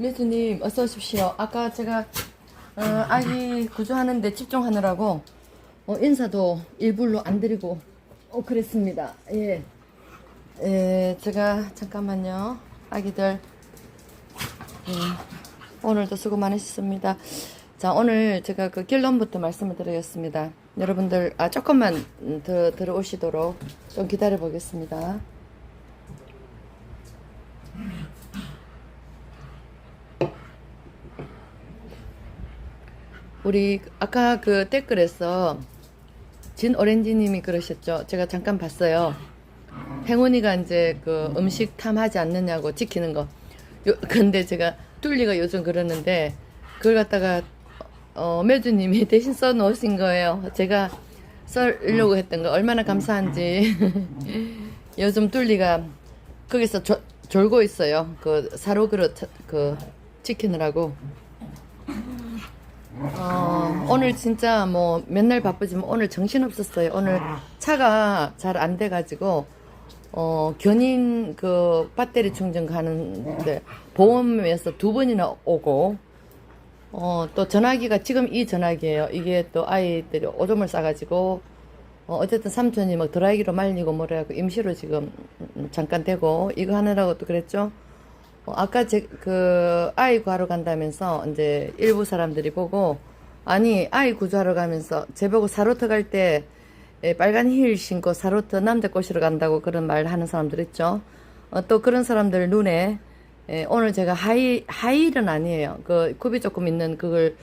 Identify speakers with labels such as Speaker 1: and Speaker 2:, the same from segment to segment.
Speaker 1: 미수님 어서 오십시오. 아까 제가 아기 구조하는데 집중하느라고 인사도 일부러 안 드리고 그랬습니다. 예. 제가 잠깐만요. 아기들 오늘도 수고 많으셨습니다. 자, 오늘 제가 그 결론부터 말씀을 드리겠습니다. 여러분들 조금만 더 들어오시도록 좀 기다려 보겠습니다. 우리 아까 그 댓글에서 진오렌지님이 그러셨죠. 제가 잠깐 봤어요. 행운이가 이제 그 음식 탐하지 않느냐고 지키는 거. 근데 제가 뚫리가 요즘 그러는데 그걸 갖다가 매주님이 대신 써놓으신 거예요. 제가 쓰려고 했던 거 얼마나 감사한지. 요즘 뚫리가 거기서 졸고 있어요. 그 사로 그릇 그 지키느라고. 오늘 진짜 뭐 맨날 바쁘지만 오늘 정신없었어요. 오늘 차가 잘 안 돼가지고 견인 그 배터리 충전 가는데 보험에서 2번이나 오고 또 전화기가 지금 이 전화기예요. 이게 또 아이들이 오줌을 싸가지고 어쨌든 삼촌이 막 드라이기로 말리고 뭐라고 임시로 지금 잠깐 되고 이거 하느라고 또 그랬죠. 아까 그 아이 구하러 간다면서 이제 일부 사람들이 보고 아니 아이 구조하러 가면서 제보고 사로터 갈 때 빨간 힐 신고 사로터 남자 꼬시러 간다고 그런 말 하는 사람들 있죠. 또 그런 사람들 눈에 오늘 제가 하이힐은 아니에요. 그 굽이 조금 있는 그걸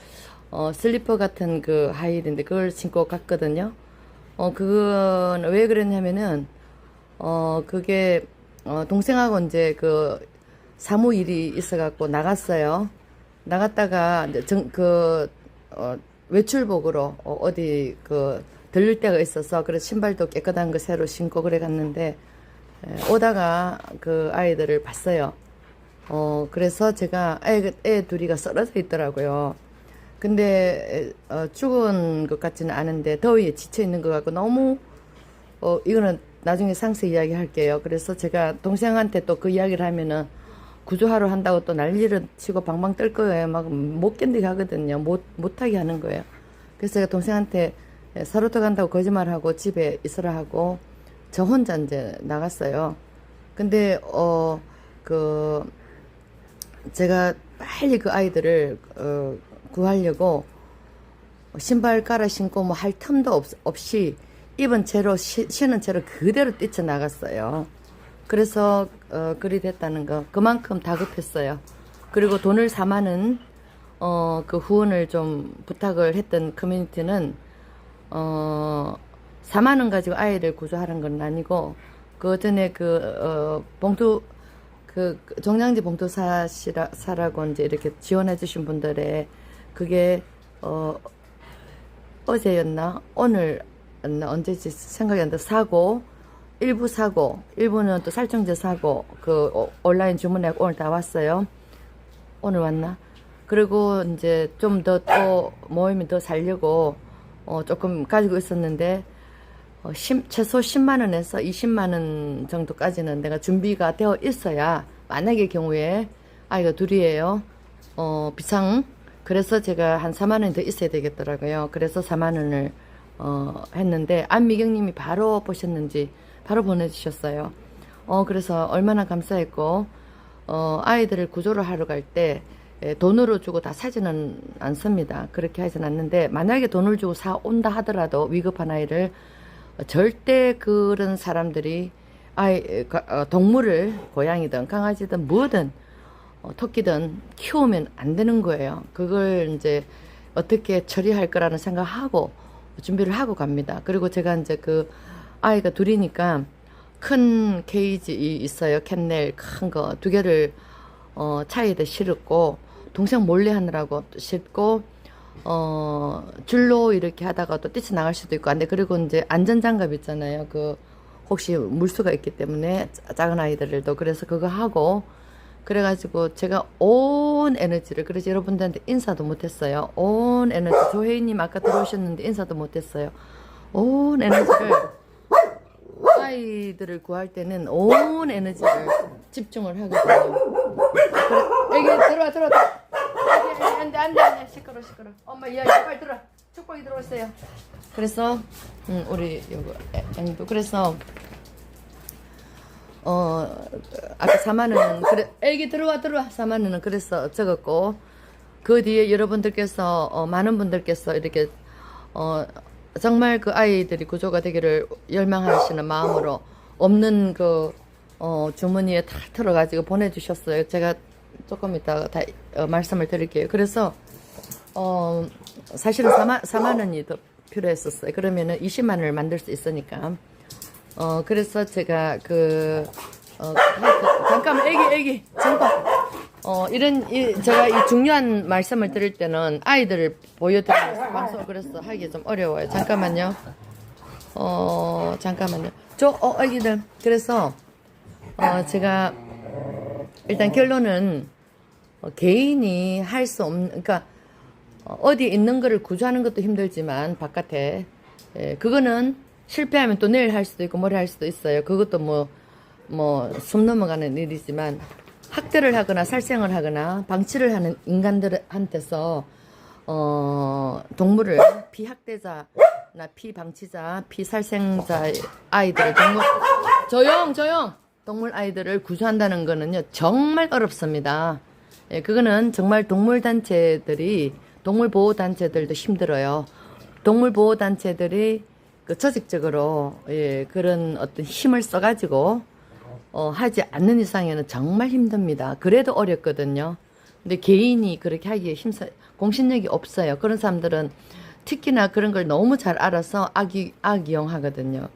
Speaker 1: 슬리퍼 같은 그 하이힐인데 그걸 신고 갔거든요. 그건 왜 그랬냐면은 그게 동생하고 이제 그 사무 일이 있어갖고 나갔어요. 나갔다가 외출복으로 어디 들릴 데가 있어서 그래서 신발도 깨끗한 거 새로 신고 그래 갔는데 오다가 그 아이들을 봤어요. 그래서 제가 애 둘이가 쓰러져 있더라고요. 근데 죽은 것 같지는 않은데 더위에 지쳐 있는 것 같고 너무 이거는 나중에 상세 이야기 할게요. 그래서 제가 동생한테 또 그 이야기를 하면은 구조하러 한다고 또 난리를 치고 방방 뜰 거예요. 막 못 견디게 하거든요. 못하게 하는 거예요. 그래서 제가 동생한테 사로터 간다고 거짓말하고 집에 있으라 하고 저 혼자 이제 나갔어요. 근데 제가 빨리 그 아이들을 구하려고 신발 깔아 신고 뭐 할 틈도 없이 입은 채로 신은 채로 그대로 뛰쳐나갔어요. 그래서 그리 됐다는 거 그만큼 다급했어요. 그리고 돈을 4만원 그 후원을 좀 부탁을 했던 커뮤니티는 4만원 가지고 아이를 구조하는 건 아니고 그 전에 봉투 종량제 봉투 사라고 이제 이렇게 지원해 주신 분들의 그게 어제였나 오늘였나 언제지 생각이 안 나. 일부 사고, 일부는 또 살충제 사고, 온라인 주문해 오늘 다 왔어요. 오늘 왔나? 그리고 이제 좀 더 또 모임이 더 살려고, 조금 가지고 있었는데, 최소 10만원에서 20만원 정도까지는 내가 준비가 되어 있어야, 만약의 경우에, 아이가 둘이에요. 비상. 그래서 제가 한 4만원이 더 있어야 되겠더라고요. 그래서 4만원을, 했는데, 안미경님이 바로 보셨는지, 바로 보내주셨어요. 그래서 얼마나 감사했고, 아이들을 구조를 하러 갈 때, 돈으로 주고 다 사지는 않습니다. 그렇게 하진 않는데, 만약에 돈을 주고 사온다 하더라도, 위급한 아이를, 절대 그런 사람들이, 동물을, 고양이든 강아지든 뭐든, 토끼든 키우면 안 되는 거예요. 그걸 이제 어떻게 처리할 거라는 생각하고, 준비를 하고 갑니다. 그리고 제가 이제 아이가 둘이니까 큰 케이지 있어요. 캔넬 큰 거 2개를 차에다 실었고 동생 몰래 하느라고 싣고 줄로 이렇게 하다가 또 뛰쳐나갈 수도 있고 안돼. 그리고 이제 안전장갑 있잖아요. 혹시 물수가 있기 때문에 작은 아이들도 그래서 그거 하고 그래가지고 제가 온 에너지를 그래서 여러분들한테 인사도 못했어요. 온 에너지 조혜인님 아까 들어오셨는데 인사도 못했어요. 온 에너지를 아이들을 구할 때는 온 에너지를 집중을 하거든요. 애기 들어와. 안돼 시끄러. 엄마 이야기 빨리 들어. 축복이 들어오세요. 그래서 우리 요거 앵도 그래서 아까 4만원은 그래 애기 들어와 4만원은 그래서 적었고 그 뒤에 여러분들께서 많은 분들께서 이렇게 정말 그 아이들이 구조가 되기를 열망하시는 마음으로 없는 그 주머니에 다 틀어가지고 보내주셨어요. 제가 조금 이따가 다 말씀을 드릴게요. 그래서 사실은 4만원이 더 필요했었어요. 그러면은 20만원을 만들 수 있으니까. 그래서 제가 잠깐만, 애기, 잠깐. 제가 이 중요한 말씀을 드릴 때는 아이들을 보여드리면서 방송을 그래서 하기 좀 어려워요. 잠깐만요. 애기들. 그래서, 제가, 일단 결론은, 개인이 할 수 없는, 그러니까, 어디에 있는 거를 구조하는 것도 힘들지만, 바깥에. 그거는 실패하면 또 내일 할 수도 있고, 모레 할 수도 있어요. 그것도 숨 넘어가는 일이지만, 학대를 하거나 살생을 하거나 방치를 하는 인간들한테서 동물을 피학대자나 피방치자, 피살생자 아이들을 동물 아이들을 구조한다는 거는요 정말 어렵습니다. 예, 그거는 정말 동물 보호 단체들도 힘들어요. 동물 보호 단체들이 조직적으로 그런 어떤 힘을 써가지고 하지 않는 이상에는 정말 힘듭니다. 그래도 어렵거든요. 근데 개인이 그렇게 하기에 공신력이 없어요. 그런 사람들은 특히나 그런 걸 너무 잘 알아서 악이용하거든요.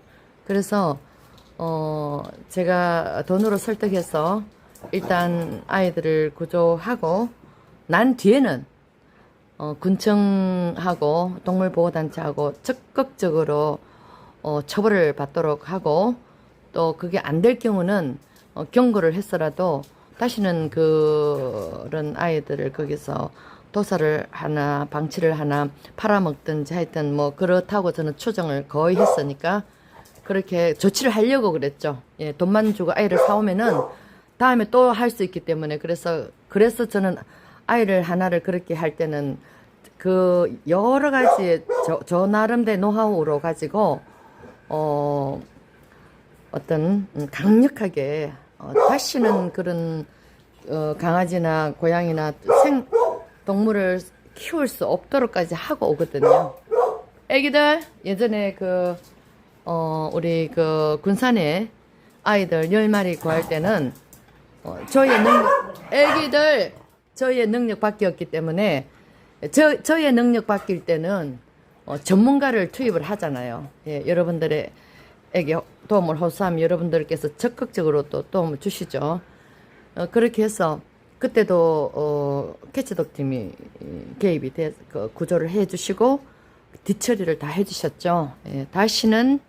Speaker 1: 그래서 제가 돈으로 설득해서 일단 아이들을 구조하고 난 뒤에는 군청하고 동물보호단체하고 적극적으로 처벌을 받도록 하고 또 그게 안 될 경우는 경고를 했어라도 다시는 그런 아이들을 거기서 도살을 하나 방치를 하나 팔아먹든지 하여튼 그렇다고 저는 추정을 거의 했으니까 그렇게 조치를 하려고 그랬죠. 예, 돈만 주고 아이를 사오면은 다음에 또 할 수 있기 때문에 그래서 저는 아이를 하나를 그렇게 할 때는 그 여러 가지 저 나름대로 노하우로 가지고 어떤 강력하게 다시는 그런 강아지나 고양이나 동물을 키울 수 없도록까지 하고 오거든요. 애기들 예전에 우리 군산에 아이들 10마리 구할 때는 저희의 능력 밖이었기 때문에 저의 능력 바뀔 때는 전문가를 투입을 하잖아요. 예, 여러분들에게 도움을 호소하면 여러분들께서 적극적으로 또 도움을 주시죠. 그렇게 해서 그때도 캐치독 팀이 개입이 돼서 구조를 해주시고 뒤처리를 다 해주셨죠. 예, 다시는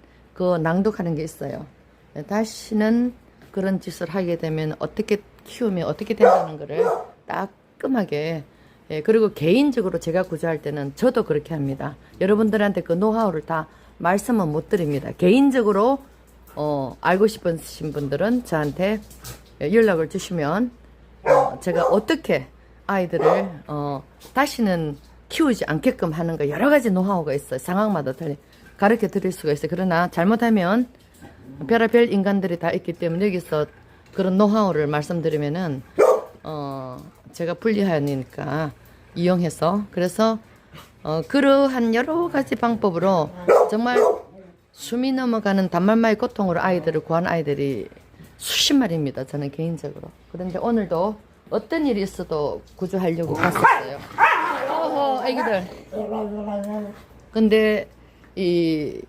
Speaker 1: 낭독하는 게 있어요. 예, 다시는 그런 짓을 하게 되면 어떻게 키우면 어떻게 된다는 거를 따끔하게 그리고 개인적으로 제가 구조할 때는 저도 그렇게 합니다. 여러분들한테 그 노하우를 다 말씀은 못 드립니다. 개인적으로 알고 싶으신 분들은 저한테 연락을 주시면 제가 어떻게 아이들을 다시는 키우지 않게끔 하는 거 여러 가지 노하우가 있어요. 상황마다 가르쳐 드릴 수가 있어요. 그러나 잘못하면 별의별 인간들이 다 있기 때문에 여기서 그런 노하우를 말씀드리면은 제가 불리하니까 이용해서 그래서 그러한 여러 가지 방법으로 정말 숨이 넘어가는 단말마의 고통으로 아이들을 구한 아이들이 수십 마리입니다. 저는 개인적으로. 그런데 오늘도 어떤 일이 있어도 구조하려고 갔었어요. 어허, 애기들. 근데 이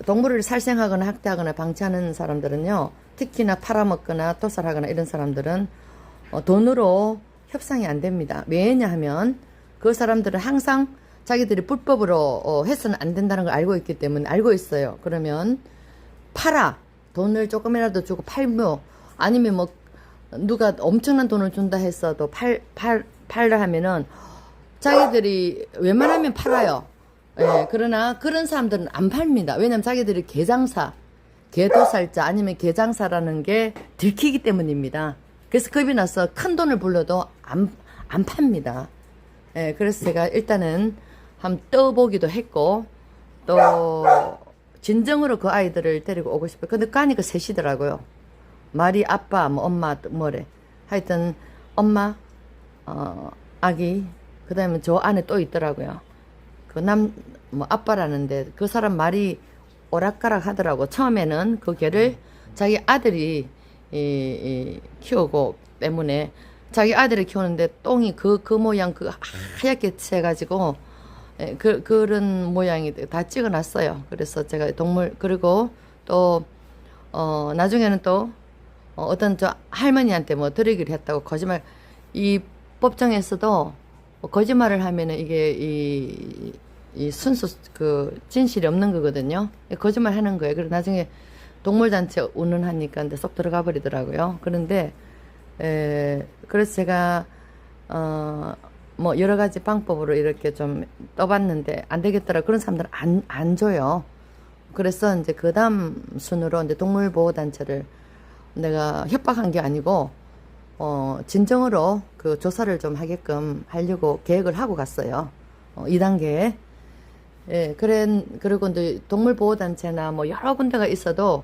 Speaker 1: 동물을 살생하거나 학대하거나 방치하는 사람들은요, 특히나 팔아먹거나 도살하거나 이런 사람들은 돈으로 협상이 안 됩니다. 왜냐하면 그 사람들은 항상 자기들이 불법으로 해서는 안 된다는 걸 알고 있기 때문에 알고 있어요. 그러면 돈을 조금이라도 주고 팔며 아니면 누가 엄청난 돈을 준다 했어도 팔라 하면은 자기들이 웬만하면 팔아요. 예, 그러나 그런 사람들은 안 팔립니다. 왜냐면 자기들이 개도살자 아니면 개장사라는 게 들키기 때문입니다. 그래서 겁이 나서 큰 돈을 불러도 안 팝니다. 예, 그래서 제가 일단은 한번 떠보기도 했고, 또, 진정으로 그 아이들을 데리고 오고 싶어요. 근데 가니까 셋이더라고요. 말이 아빠, 뭐 엄마, 뭐래. 하여튼, 엄마, 아기, 그 다음에 저 안에 또 있더라고요. 뭐 아빠라는데 그 사람 말이 오락가락 하더라고. 처음에는 그 개를 자기 아들이 키우고 때문에 자기 아들을 키우는데 똥이 그 모양 하얗게 채가지고 그런 모양이 다 찍어놨어요. 그래서 제가 동물 그리고 또 나중에는 또 어떤 저 할머니한테 뭐 드리기를 했다고 거짓말 이 법정에서도 거짓말을 하면은 이게 이 순수 그 진실이 없는 거거든요. 거짓말 하는 거예요. 그래서 나중에 동물단체 운운하니까 근데 쏙 들어가 버리더라고요. 그런데 그래서 제가 뭐 여러 가지 방법으로 이렇게 좀 떠봤는데 안 되겠더라. 그런 사람들은 안 줘요. 그래서 이제 그 다음 순으로 이제 동물보호단체를 내가 협박한 게 아니고 진정으로 그 조사를 좀 하게끔 하려고 계획을 하고 갔어요. 2단계에. 예, 그리고 이제 동물보호단체나 뭐 여러 군데가 있어도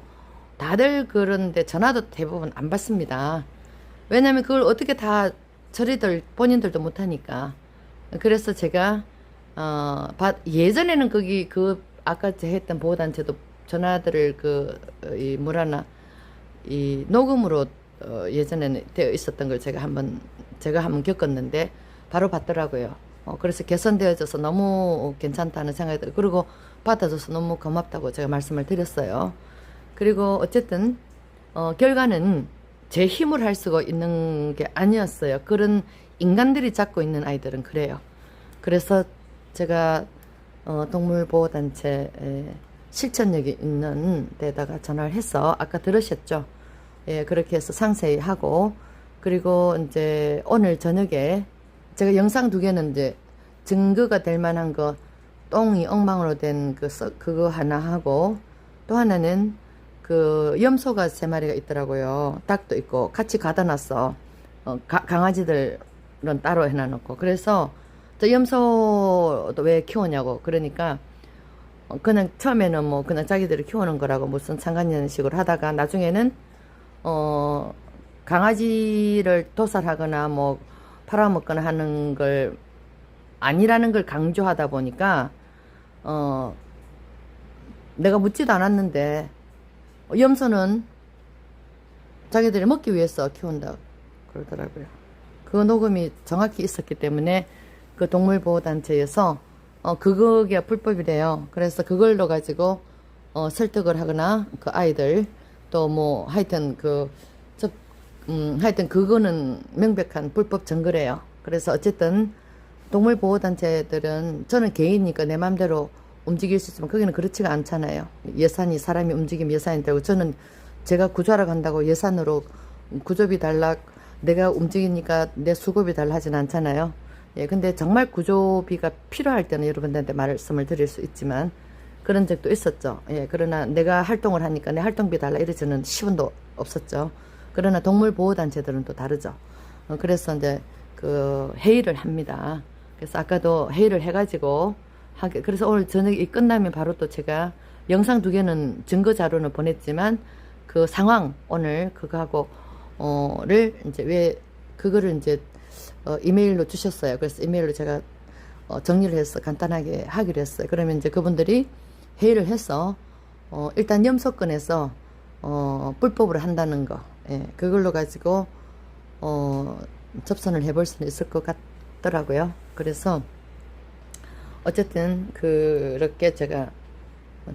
Speaker 1: 다들 그런데 전화도 대부분 안 받습니다. 왜냐면 그걸 어떻게 다 본인들도 못하니까. 그래서 제가, 예전에는 아까 제가 했던 보호단체도 전화들을 녹음으로, 예전에는 되어 있었던 걸 제가 한번 겪었는데, 바로 받더라고요. 그래서 개선되어져서 너무 괜찮다는 생각이 들어요. 그리고 받아줘서 너무 고맙다고 제가 말씀을 드렸어요. 그리고 어쨌든, 결과는 제 힘을 할 수가 있는 게 아니었어요. 그런 인간들이 잡고 있는 아이들은 그래요. 그래서 제가 동물보호단체 실천력이 있는 데다가 전화를 해서 아까 들으셨죠? 예, 그렇게 해서 상세히 하고 그리고 이제 오늘 저녁에 제가 영상 2개는 이제 증거가 될 만한 거 똥이 엉망으로 된 그거 하나 하고 또 하나는 그 염소가 3마리가 있더라고요. 닭도 있고 같이 가다 놨어. 강아지들은 따로 해놔놓고. 그래서 저 염소도 왜 키우냐고. 그러니까 그냥 처음에는 뭐 그냥 자기들이 키우는 거라고 무슨 상관이 없는 식으로 하다가 나중에는 강아지를 도살하거나 뭐 팔아먹거나 하는 걸 아니라는 걸 강조하다 보니까 내가 묻지도 않았는데 염소는 자기들이 먹기 위해서 키운다 그러더라고요. 그 녹음이 정확히 있었기 때문에 그 동물보호단체에서 그거가 불법이래요. 그래서 그걸로 가지고 설득을 하거나 그 아이들 또 뭐 하여튼 하여튼 그거는 명백한 불법 증거래요. 그래서 어쨌든 동물보호단체들은 저는 개인이니까 내 맘대로 움직일 수 있지만 거기는 그렇지가 않잖아요. 예산이 사람이 움직이면 예산이 되고 저는 제가 구조하러 간다고 예산으로 구조비 달라 내가 움직이니까 내 수고비 달라 하진 않잖아요. 예, 근데 정말 구조비가 필요할 때는 여러분들한테 말씀을 드릴 수 있지만 그런 적도 있었죠. 예, 그러나 내가 활동을 하니까 내 활동비 달라 이러지는 10원도 없었죠. 그러나 동물보호단체들은 또 다르죠. 그래서 이제 그 회의를 합니다. 그래서 아까도 회의를 해가지고 그래서 오늘 저녁이 끝나면 바로 또 제가 영상 2개는 증거 자료는 보냈지만 그 상황 오늘 그거하고 그거를 이제 이메일로 주셨어요. 그래서 이메일로 제가 정리를 해서 간단하게 하기로 했어요. 그러면 이제 그분들이 회의를 해서 일단 염소권에서 불법으로 한다는 거, 예, 그걸로 가지고 접선을 해볼 수는 있을 것 같더라고요. 그래서 어쨌든 그렇게 제가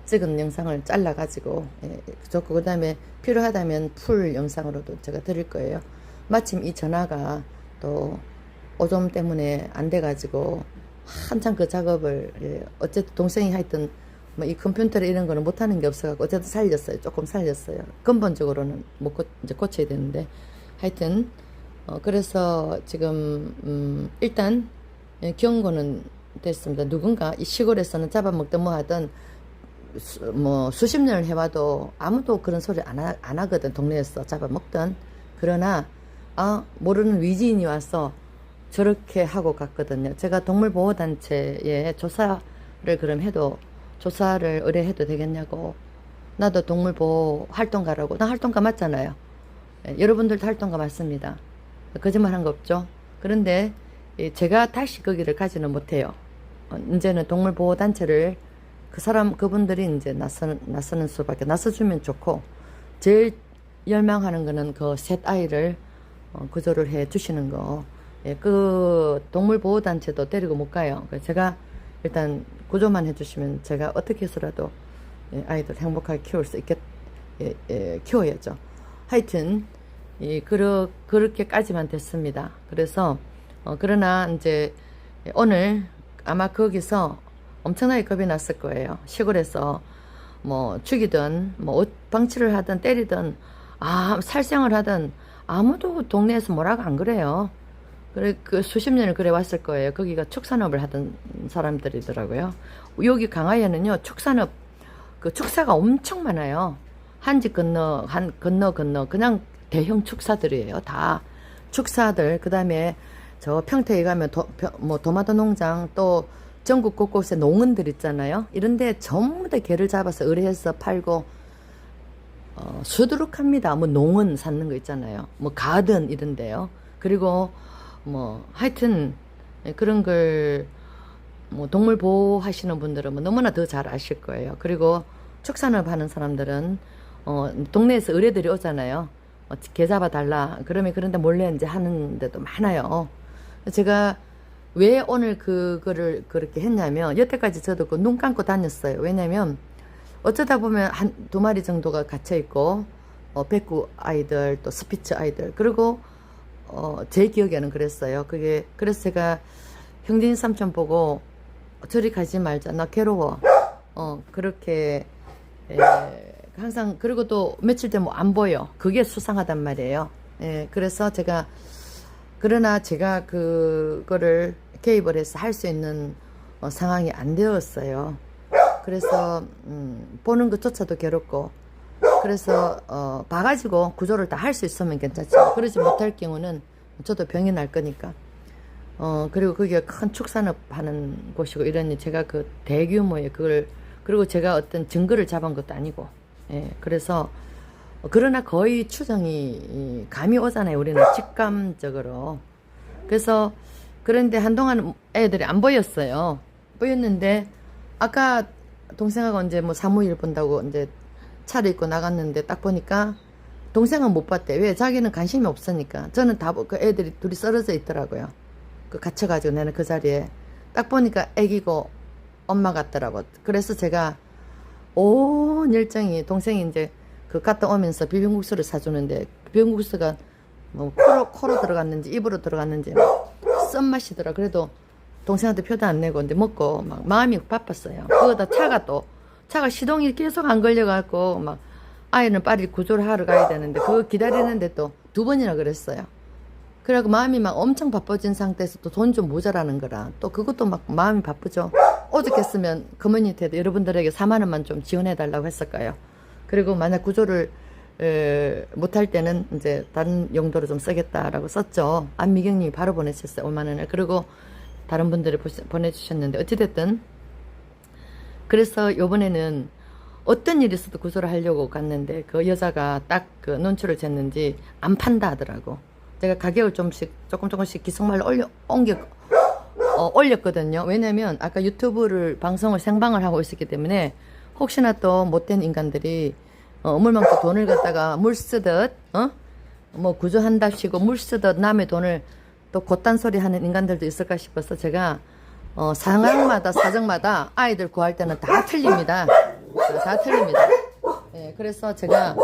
Speaker 1: 찍은 영상을 잘라 가지고 좋고 그 다음에 필요하다면 풀 영상으로도 제가 드릴 거예요. 마침 이 전화가 또 오점 때문에 안 돼 가지고 한참 그 작업을 어쨌든 동생이 하여튼 뭐 이 컴퓨터를 이런 거는 못하는 게 없어갖고 어쨌든 살렸어요. 조금 살렸어요. 근본적으로는 이제 고쳐야 되는데 하여튼 그래서 지금 일단 경고는 됐습니다. 누군가 이 시골에서는 잡아먹든 뭐 하든 뭐 수십 년을 해와도 아무도 그런 소리 안 하거든. 동네에서 잡아먹든. 그러나 모르는 위지인이 와서 저렇게 하고 갔거든요. 제가 동물보호단체에 조사를 그럼 해도, 조사를 의뢰해도 되겠냐고. 나도 동물보호 활동가라고. 나 활동가 맞잖아요. 예, 여러분들도 활동가 맞습니다. 거짓말 한 거 없죠. 그런데 제가 다시 거기를 가지는 못해요. 이제는 동물보호단체를 그분들이 이제 나서는 수밖에, 나서주면 좋고, 제일 열망하는 거는 그 셋 아이를 구조를 해 주시는 거. 예, 그 동물보호단체도 데리고 못 가요. 그래서 제가 일단 구조만 해주시면 제가 어떻게 해서라도 예, 아이들 행복하게 키울 수 있게 키워야죠. 하여튼 그렇게까지만 됐습니다. 그래서 그러나 이제 오늘 아마 거기서 엄청나게 겁이 났을 거예요. 시골에서 뭐 죽이든 뭐 방치를 하든 때리든 살생을 하든 아무도 동네에서 뭐라고 안 그래요. 그래, 그 수십 년을 그래 왔을 거예요. 거기가 축산업을 하던 사람들이더라고요. 여기 강화에는요, 그 축사가 엄청 많아요. 한 집 건너, 그냥 대형 축사들이에요. 다. 축사들, 그 다음에 저 평택에 가면 도마도 농장, 또 전국 곳곳에 농원들 있잖아요. 이런데 전부 다 개를 잡아서 의뢰해서 팔고, 수두룩합니다. 뭐 농원 사는 거 있잖아요. 뭐 가든 이런데요. 그리고 뭐 하여튼 그런 걸 뭐 동물 보호하시는 분들은 뭐 너무나 더 잘 아실 거예요. 그리고 축산업 하는 사람들은 동네에서 의뢰들이 오잖아요. 개 잡아 달라. 그러면 그런데 몰래 이제 하는 데도 많아요. 제가 왜 오늘 그거를 그렇게 했냐면, 여태까지 저도 그 눈 감고 다녔어요. 왜냐면 어쩌다 보면 두 마리 정도가 갇혀 있고, 백구 아이들, 또 스피츠 아이들, 그리고 제 기억에는 그랬어요. 그래서 제가 형제인 삼촌 보고 저리 가지 말자, 나 괴로워. 그렇게 항상. 그리고 또 며칠 되면 안 보여. 그게 수상하단 말이에요. 그래서 그러나 제가 그거를 개입을 해서 할 수 있는 상황이 안 되었어요. 그래서 보는 것조차도 괴롭고, 그래서 봐가지고 구조를 다 할 수 있으면 괜찮지만 그러지 못할 경우는 저도 병이 날 거니까. 그리고 거기가 큰 축산업 하는 곳이고 이러니 제가 그 대규모의 그리고 제가 어떤 증거를 잡은 것도 아니고, 그래서 그러나 거의 추정이 감이 오잖아요. 우리는 직감적으로. 그래서 그런데 한동안 애들이 안 보였어요. 보였는데 아까 동생하고 이제 뭐 사무일 본다고 이제 차를 입고 나갔는데 딱 보니까 동생은 못 봤대. 왜? 자기는 관심이 없으니까. 저는 그 애들이 둘이 썰어져 있더라고요. 갇혀가지고 나는 그 자리에 딱 보니까 애기고 엄마 같더라고. 그래서 제가 온 열정이, 동생이 이제 갔다 오면서 비빔국수를 사주는데, 비빔국수가 뭐 코로 들어갔는지 입으로 들어갔는지 썬맛이더라. 그래도 동생한테 표도 안 내고 근데 먹고 막 마음이 바빴어요. 그거다 차가 시동이 계속 안 걸려갖고 막 아이는 빨리 구조를 하러 가야 되는데 그거 기다리는데 또 2번이나 그랬어요. 그래갖고 마음이 막 엄청 바빠진 상태에서 또 돈 좀 모자라는 거라 또 그것도 막 마음이 바쁘죠. 오죽했으면 커뮤니티에도 여러분들에게 4만 원만 좀 지원해 달라고 했을까요. 그리고 만약 구조를 못할 때는 이제 다른 용도로 좀 쓰겠다라고 썼죠. 안미경님이 바로 보내주셨어요. 5만 원을. 그리고 다른 분들이 보내주셨는데 어찌됐든 그래서 요번에는 어떤 일이 있어도 구조를 하려고 갔는데 그 여자가 딱 그 논출을 쟀는지 안 판다 하더라고. 제가 가격을 조금씩 기속말로 올렸거든요. 왜냐면 아까 방송을 생방을 하고 있었기 때문에 혹시나 또 못된 인간들이 어물만큼 돈을 갖다가 물 쓰듯 뭐 구조한답시고 물 쓰듯 남의 돈을 또 곧단 소리 하는 인간들도 있을까 싶어서 제가 상황마다 사정마다 아이들 구할 때는 다 틀립니다. 다 틀립니다. 예, 그래서 제가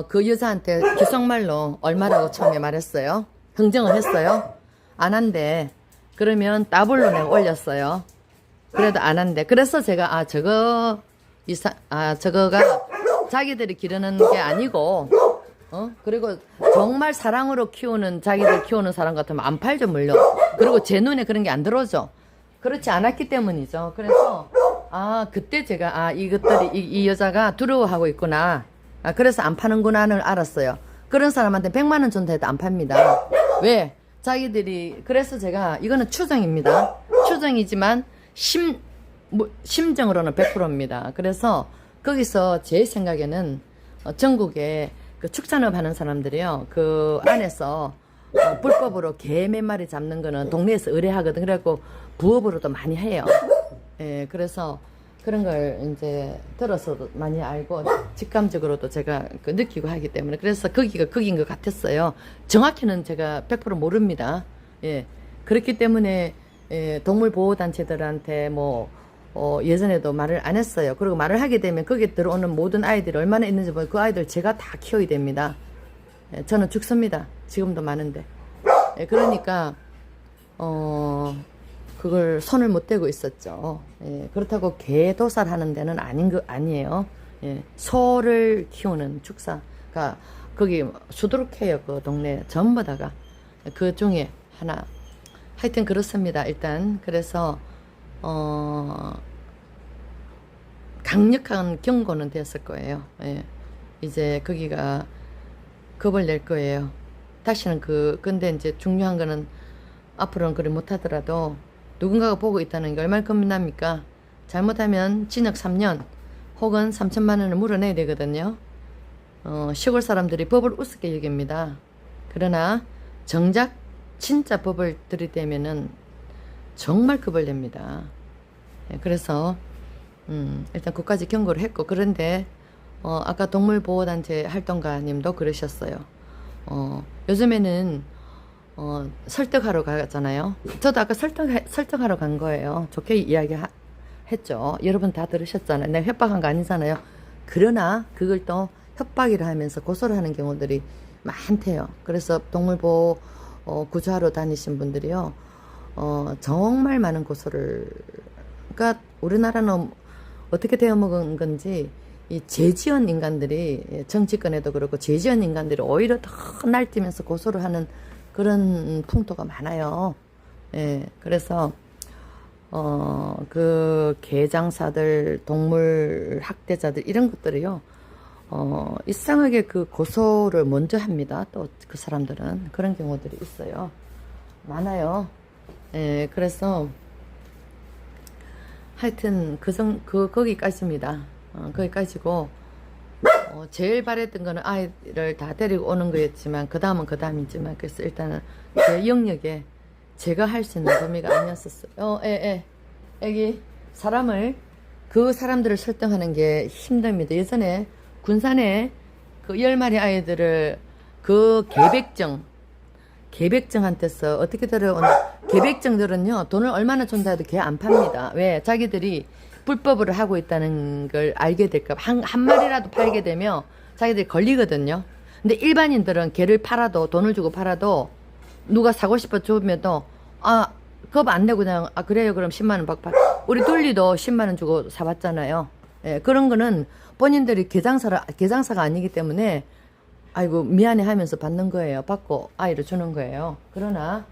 Speaker 1: 그 여자한테 기속말로 얼마라고 처음에 말했어요. 흥정을 했어요. 안 한대. 그러면 더블로 내가 올렸어요. 그래도 안 한대. 그래서 제가 저거가 자기들이 기르는 게 아니고 그리고 정말 사랑으로 자기들 키우는 사람 같으면 안 팔죠, 물론. 그리고 제 눈에 그런 게 안 들어오죠. 그렇지 않았기 때문이죠. 그래서 그때 제가 이것들이 이 여자가 두려워하고 있구나. 그래서 안 파는구나를 알았어요. 그런 사람한테 100만 원 준다 해도 안 팝니다. 왜? 자기들이, 그래서 제가, 이거는 추정입니다. 추정이지만, 심정으로는 100%입니다. 그래서, 거기서 제 생각에는, 전국에 그 축산업 하는 사람들이요, 그 안에서, 불법으로 개 몇 마리 잡는 거는 동네에서 의뢰하거든. 그래갖고, 부업으로도 많이 해요. 예, 그래서, 그런 걸 이제 들어서도 많이 알고 직감적으로도 제가 그 느끼고 하기 때문에 그래서 거기가 거긴 것 같았어요. 정확히는 제가 100% 모릅니다. 예, 그렇기 때문에 동물보호단체들한테 뭐 예전에도 말을 안 했어요. 그리고 말을 하게 되면 거기에 들어오는 모든 아이들이 얼마나 있는지 보면 그 아이들 제가 다 키워야 됩니다. 예, 저는 죽습니다. 지금도 많은데. 예, 그러니까 그걸 손을 못 대고 있었죠. 예, 그렇다고 개 도살하는 데는 아니에요. 예, 소를 키우는 축사가 거기 수두룩해요. 그 동네 전부 다가 그 중에 하나. 하여튼 그렇습니다. 일단 그래서 강력한 경고는 됐을 거예요. 예, 이제 거기가 겁을 낼 거예요. 다시는 근데 이제 중요한 거는 앞으로는 그리 못하더라도 누군가가 보고 있다는 게 얼마나 겁납니까? 잘못하면 징역 3년 혹은 3천만 원을 물어내야 되거든요. 시골 사람들이 법을 우습게 여깁니다. 그러나 정작 진짜 법을 들이대면은 정말 겁을 냅니다. 그래서 일단 그까지 경고를 했고, 그런데 아까 동물보호단체 활동가님도 그러셨어요. 요즘에는 설득하러 가잖아요. 저도 아까 설득하러 간 거예요. 좋게 이야기했죠. 여러분 다 들으셨잖아요. 내가 협박한 거 아니잖아요. 그러나 그걸 또 협박이라 하면서 고소를 하는 경우들이 많대요. 그래서 동물보호 구조하러 다니신 분들이요, 정말 많은 고소를, 그러니까 우리나라는 어떻게 되어먹은 건지 이 재지연 인간들이, 정치권에도 그렇고 재지연 인간들이 오히려 더 날뛰면서 고소를 하는 그런 풍토가 많아요. 예, 그래서 그 개장사들, 동물 학대자들 이런 것들이요, 이상하게 그 고소를 먼저 합니다. 또 그 사람들은 그런 경우들이 있어요. 많아요. 예, 그래서 하여튼 거기까지입니다. 거기까지고. 제일 바랬던 거는 아이를 다 데리고 오는 거였지만 그 다음은 그 다음이지만, 그래서 일단은 제 영역에 제가 할 수 있는 범위가 아니었었어요. 애기 그 사람들을 설득하는 게 힘듭니다. 예전에 군산에 그 10마리 아이들을 그 계백정한테서 어떻게 데려오나. 계백정들은요, 돈을 얼마나 준다 해도 개 안 팝니다. 왜? 자기들이 불법으로 하고 있다는 걸 알게 될까. 한 마리라도 팔게 되면 자기들이 걸리거든요. 근데 일반인들은 개를 팔아도, 돈을 주고 팔아도, 누가 사고 싶어 주면도, 겁 안 내고 그냥, 그래요. 그럼 10만원 받고. 우리 둘리도 10만원 주고 사봤잖아요. 예, 그런 거는 본인들이 개장사가 아니기 때문에, 아이고, 미안해 하면서 받는 거예요. 받고 아이를 주는 거예요. 그러나,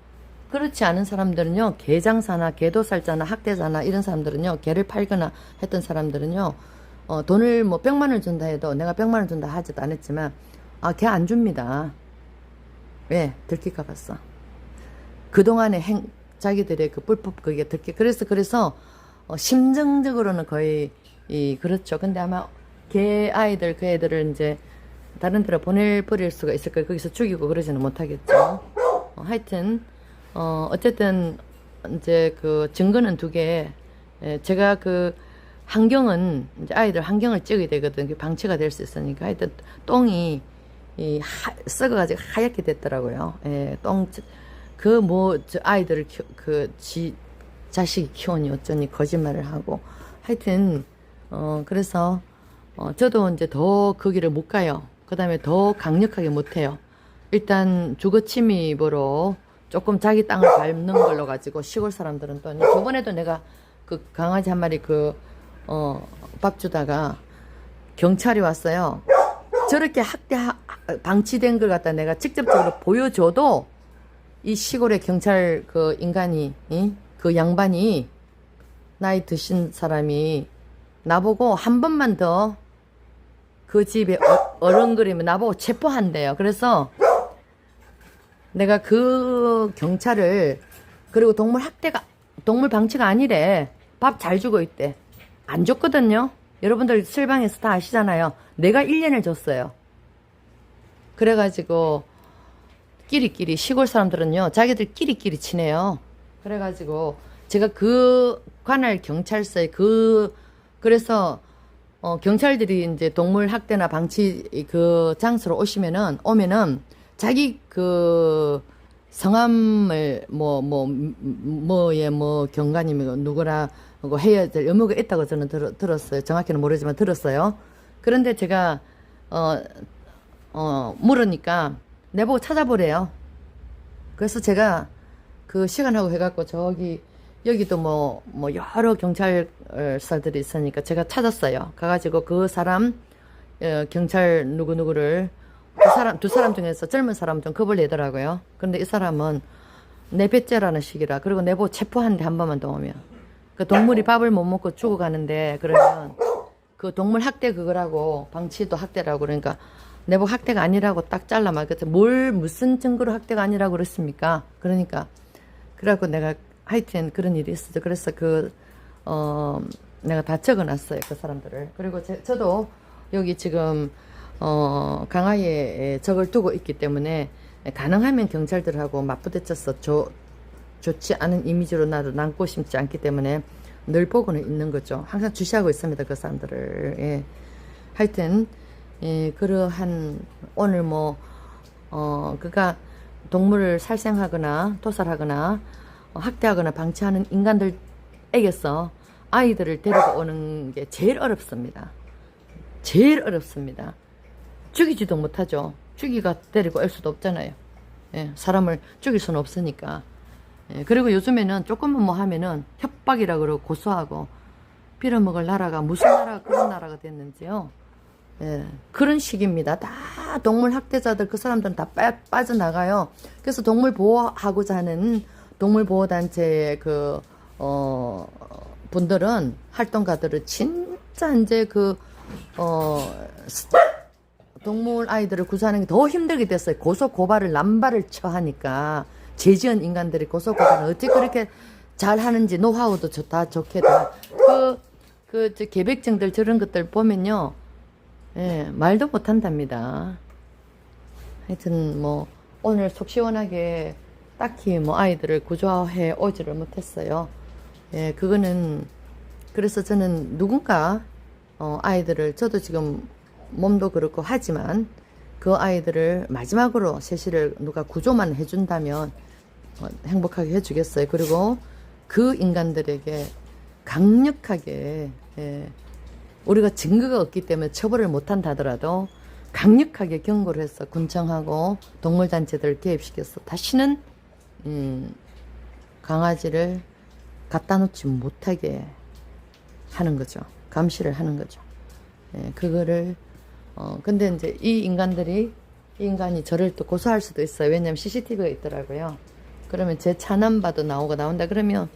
Speaker 1: 그렇지 않은 사람들은요, 개장사나 개도살자나 학대자나 이런 사람들은요, 개를 팔거나 했던 사람들은요, 돈을 뭐 100만원 준다 해도, 내가 100만원 준다 하지도 않았지만, 개 안 줍니다. 왜? 들킬까 봤어. 그동안에 자기들의 그 불법 그게 그래서 심정적으로는 거의 그렇죠. 근데 아마 개 아이들, 그 애들을 이제 다른 데로 보낼 수가 있을 거예요. 거기서 죽이고 그러지는 못하겠죠. 하여튼 어쨌든 이제 그 증거는 2개. 제가 그 환경은 이제 아이들 환경을 찍어야 되거든. 그게 방치가 될 수 있으니까. 하여튼 똥이 썩어가지고 하얗게 됐더라고요. 아이들을 자식이 키우니 어쩌니 거짓말을 하고. 하여튼 그래서 저도 이제 더 거기를 못 가요. 그 다음에 더 강력하게 못 해요. 일단 주거 침입으로 조금 자기 땅을 밟는 걸로 가지고, 시골 사람들은 또, 저번에도 내가 그 강아지 한 마리 밥 주다가 경찰이 왔어요. 저렇게 방치된 걸 갖다 내가 직접적으로 보여줘도 이 시골의 경찰 그 인간이, 그 양반이, 나이 드신 사람이 나보고 한 번만 더 그 집에 어른거리면 나보고 체포한대요. 그래서 내가 그 경찰을, 그리고 동물 방치가 아니래. 밥 잘 주고 있대. 안 줬거든요. 여러분들 실방에서 다 아시잖아요. 내가 1년을 줬어요. 그래가지고 끼리끼리, 시골 사람들은요 자기들 끼리끼리 치네요. 그래가지고 제가 그 관할 경찰서에 그래서 경찰들이 이제 동물 학대나 방치 그 장소로 오면은 자기 그 성함을 경관님이 누구라고 해야 될 의무가 있다고 저는 들었어요. 정확히는 모르지만 들었어요. 그런데 제가 물으니까 내보고 찾아보래요. 그래서 제가 그 시간하고 해갖고 여기도 여러 경찰서들이 있으니까 제가 찾았어요. 가가지고 그 사람, 경찰 누구누구를 두 사람 중에서 젊은 사람 좀 겁을 내더라고요. 그런데 이 사람은 내 배째라는 식이라. 그리고 내보고 체포하는데 한 번만 더 오면. 그 동물이 밥을 못 먹고 죽어가는데, 그러면 그 동물 학대 그거라고, 방치도 학대라고, 그러니까 내보고 학대가 아니라고 딱 잘라 말겠죠. 무슨 증거로 학대가 아니라고 그랬습니까? 그러니까. 그래갖고 내가 하여튼 그런 일이 있었죠. 그래서 내가 다 적어놨어요. 그 사람들을. 그리고 저도 여기 지금, 강화에 적을 두고 있기 때문에 가능하면 경찰들하고 맞부딪혀서 좋지 않은 이미지로 나도 남고 싶지 않기 때문에 늘 보고는 있는 거죠. 항상 주시하고 있습니다. 그 사람들을. 예. 하여튼, 그러한, 오늘 그가 동물을 살생하거나 토살하거나 학대하거나 방치하는 인간들에게서 아이들을 데리고 오는 게 제일 어렵습니다. 제일 어렵습니다. 죽이지도 못하죠. 죽이가 데리고 올 수도 없잖아요. 예, 사람을 죽일 수는 없으니까. 예, 그리고 요즘에는 조금만 하면은 협박이라 그러고 고소하고 빌어먹을 나라가 무슨 나라가 그런 나라가 됐는지요. 예, 그런 식입니다. 다 동물 학대자들 그 사람들은 다 빠져나가요. 그래서 동물 보호하고자 하는 동물보호단체의 분들은 활동가들은 진짜 이제 동물 아이들을 구조하는 게 더 힘들게 됐어요. 고소고발을 남발을 처하니까 죄지은 인간들이 고소고발을 어떻게 그렇게 잘 하는지 노하우도 다 좋게 다 계백증들 저런 것들 보면요, 예, 말도 못 한답니다. 하여튼 오늘 속 시원하게 딱히 아이들을 구조해 오지를 못했어요. 예, 그거는 그래서 저는 누군가 아이들을, 저도 지금 몸도 그렇고 하지만 그 아이들을 마지막으로 세시를 누가 구조만 해준다면 행복하게 해주겠어요. 그리고 그 인간들에게 강력하게, 우리가 증거가 없기 때문에 처벌을 못한다 하더라도 강력하게 경고를 해서 군청하고 동물단체들을 개입시켜서 다시는 강아지를 갖다 놓지 못하게 하는 거죠. 감시를 하는 거죠. 그거를 근데 이제 이 인간이 저를 또 고소할 수도 있어요. 왜냐면 CCTV가 있더라고요. 그러면 제 차남바도 나온다 그러면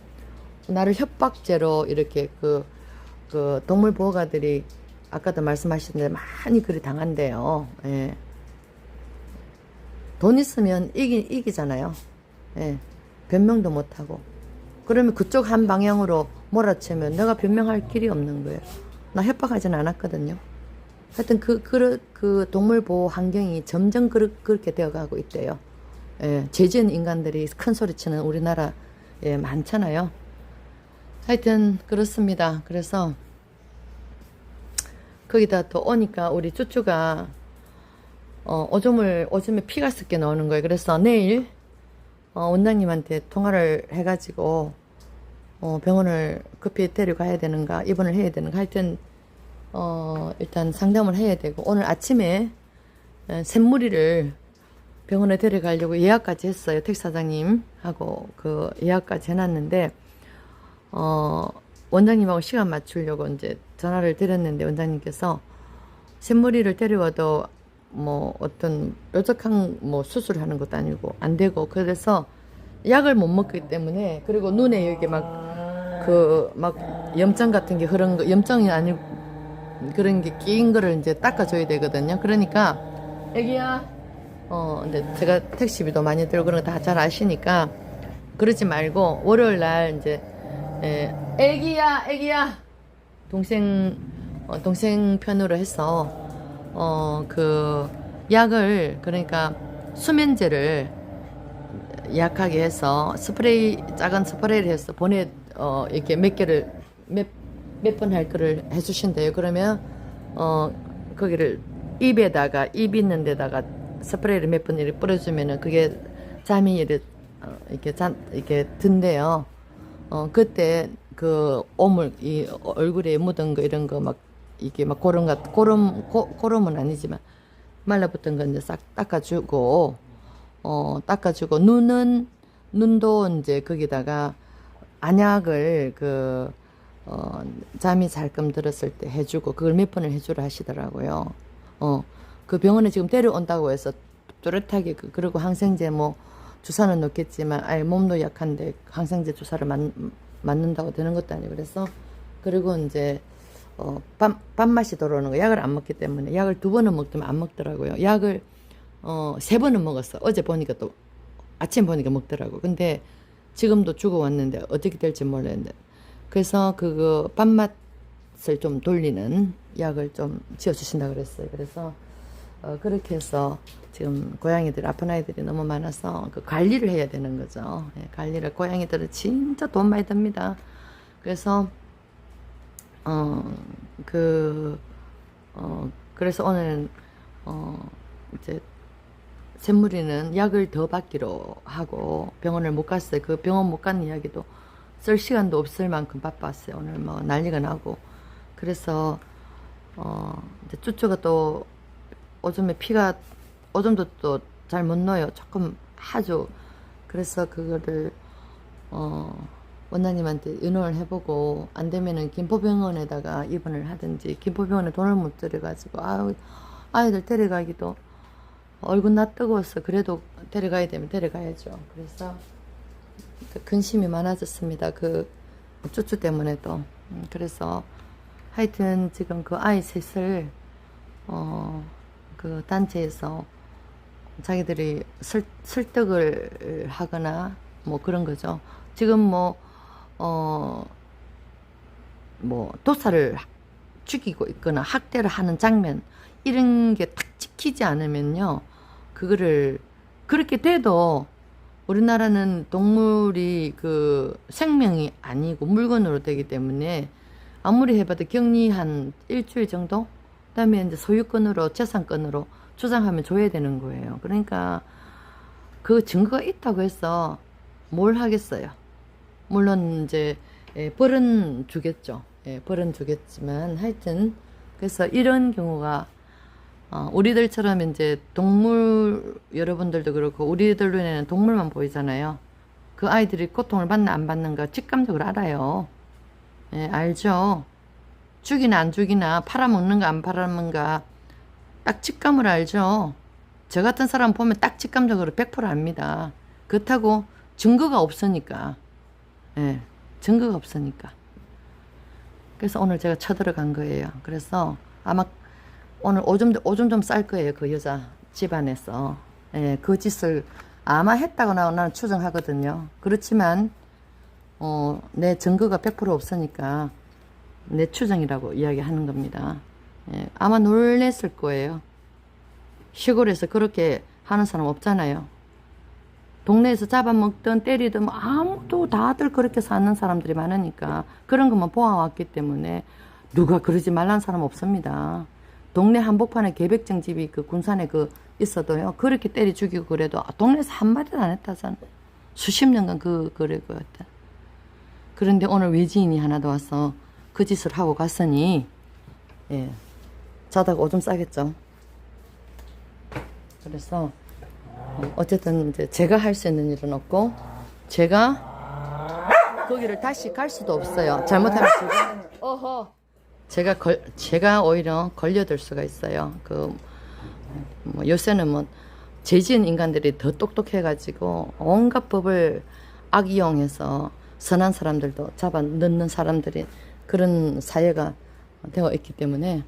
Speaker 1: 나를 협박죄로 이렇게 그 동물보호가들이 아까도 말씀하셨는데 많이 그리 당한대요. 예. 돈 있으면 이기잖아요. 예. 변명도 못하고. 그러면 그쪽 한 방향으로 몰아치면 내가 변명할 길이 없는 거예요. 나 협박하진 않았거든요. 하여튼 그 동물보호 환경이 점점 그렇게 되어가고 있대요. 예. 죄지은 인간들이 큰 소리치는 우리나라에 많잖아요. 하여튼 그렇습니다. 그래서 거기다 또 오니까 우리 쭈쭈가 오줌에 피가 섞여 나오는 거예요. 그래서 내일 원장님한테 통화를 해가지고 병원을 급히 데려가야 되는가 입원을 해야 되는가 하여튼 일단 상담을 해야 되고, 오늘 아침에 샘무리를 병원에 데려가려고 예약까지 했어요. 택시 사장님하고 그 예약까지 해놨는데 원장님하고 시간 맞추려고 이제 전화를 드렸는데 원장님께서 샘무리를 데려와도 어떤 뾰족한 수술하는 것도 아니고 안 되고, 그래서 약을 못 먹기 때문에, 그리고 눈에 여기 막 염증 같은 게 그런 거, 염증이 아니고 그런 게 끼인 거를 이제 닦아줘야 되거든요. 그러니까 애기야 근데 제가 택시비도 많이 들고 그런 거 다 잘 아시니까 그러지 말고 월요일 날 이제 애기야 동생 편으로 해서 그 약을 그러니까 수면제를 약하게 해서 스프레이 작은 스프레이를 해서 이렇게 몇 개를 몇 번 할 거를 해주신대요. 그러면 거기를 입 있는 데다가 스프레이를 몇 번 이렇게 뿌려주면은 그게 잠이 이렇게 든대요. 그때 그 이 얼굴에 묻은 거 이런 거 막 이게 막 고름은 아니지만 말라붙은 거 이제 싹 닦아주고 닦아주고 눈도 이제 거기다가 안약을 잠이 잘끔 들었을 때 해주고 그걸 몇 번을 해주라 하시더라고요. 그 병원에 지금 데려온다고 해서 뚜렷하게 그리고 항생제 뭐 주사는 넣겠지만 아예 몸도 약한데 항생제 주사를 맞는다고 되는 것도 아니고 그래서 그리고 이제 밥맛이 돌아오는 거 약을 안 먹기 때문에 약을 2번은 먹더면 안 먹더라고요. 약을 3번은 먹었어. 어제 보니까 또 아침 보니까 먹더라고. 근데 지금도 주고 왔는데 어떻게 될지 몰랐는데 그래서 그거 밥맛을 좀 돌리는 약을 좀 지어주신다 그랬어요. 그래서 그렇게 해서 지금 고양이들 아픈 아이들이 너무 많아서 그 관리를 해야 되는 거죠. 관리를 고양이들은 진짜 돈 많이 듭니다. 그래서 그래서 오늘 이제 샘물이는 약을 더 받기로 하고 병원을 못 갔어요. 그 병원 못 가는 이야기도 쓸 시간도 없을 만큼 바빴어요. 오늘 뭐 난리가 나고 그래서 이제 쭈쭈가 또 오줌에 오줌도 또 잘 못 넣어요. 조금 아주 그래서 그거를 원장님한테 의논을 해보고 안 되면은 김포병원에다가 입원을 하든지 김포병원에 돈을 못 들여가지고 아이들 데려가기도 얼굴 나 뜨거웠어. 그래도 데려가야 되면 데려가야죠. 그래서 근심이 많아졌습니다. 그 쭈쭈 때문에도 그래서 하여튼 지금 그 아이 셋을 그 단체에서 자기들이 설득을 하거나 뭐 그런 거죠. 지금 뭐 도사를 죽이고 있거나 학대를 하는 장면 이런 게 딱 찍히지 않으면요 그거를 그렇게 돼도 우리나라는 동물이 그 생명이 아니고 물건으로 되기 때문에 아무리 해봐도 격리 한 일주일 정도 그다음에 이제 소유권으로 재산권으로 주장하면 줘야 되는 거예요. 그러니까 그 증거가 있다고 해서 뭘 하겠어요. 물론 이제 벌은 주겠죠. 벌은 주겠지만 하여튼 그래서 이런 경우가 우리들처럼 이제 동물 여러분들도 그렇고 우리들 눈에는 동물만 보이잖아요. 그 아이들이 고통을 받나 안 받는가 직감적으로 알아요. 알죠. 죽이나 안 죽이나 팔아먹는가 안 팔아먹는가 딱 직감을 알죠. 저 같은 사람 보면 딱 직감적으로 100% 압니다. 그렇다고 증거가 없으니까. 증거가 없으니까. 그래서 오늘 제가 쳐들어간 거예요. 그래서 아마 오늘 오줌 좀 쌀 거예요. 그 여자 집안에서. 그 짓을 아마 했다고 나는 추정하거든요. 그렇지만 내 증거가 100% 없으니까 내 추정이라고 이야기하는 겁니다. 아마 놀랬을 거예요. 시골에서 그렇게 하는 사람 없잖아요. 동네에서 잡아먹든 때리든 아무도 다들 그렇게 사는 사람들이 많으니까 그런 것만 보아왔기 때문에 누가 그러지 말라는 사람 없습니다. 동네 한복판에 개백정 집이 그 군산에 있어도요 그렇게 때려 죽이고 그래도 동네에서 한마디도 안 했다. 전 수십 년간 그럴 것 같아. 그런데 오늘 외지인이 하나도 와서 그 짓을 하고 갔으니 자다가 오줌 싸겠죠. 그래서 어쨌든 이제 제가 할 수 있는 일은 없고 제가 거기를 다시 갈 수도 없어요. 잘못하면 제가 오히려 걸려들 수가 있어요. 요새는 뭐 죄지은 인간들이 더 똑똑해가지고 온갖 법을 악이용해서 선한 사람들도 잡아 넣는 사람들이 그런 사회가 되어 있기 때문에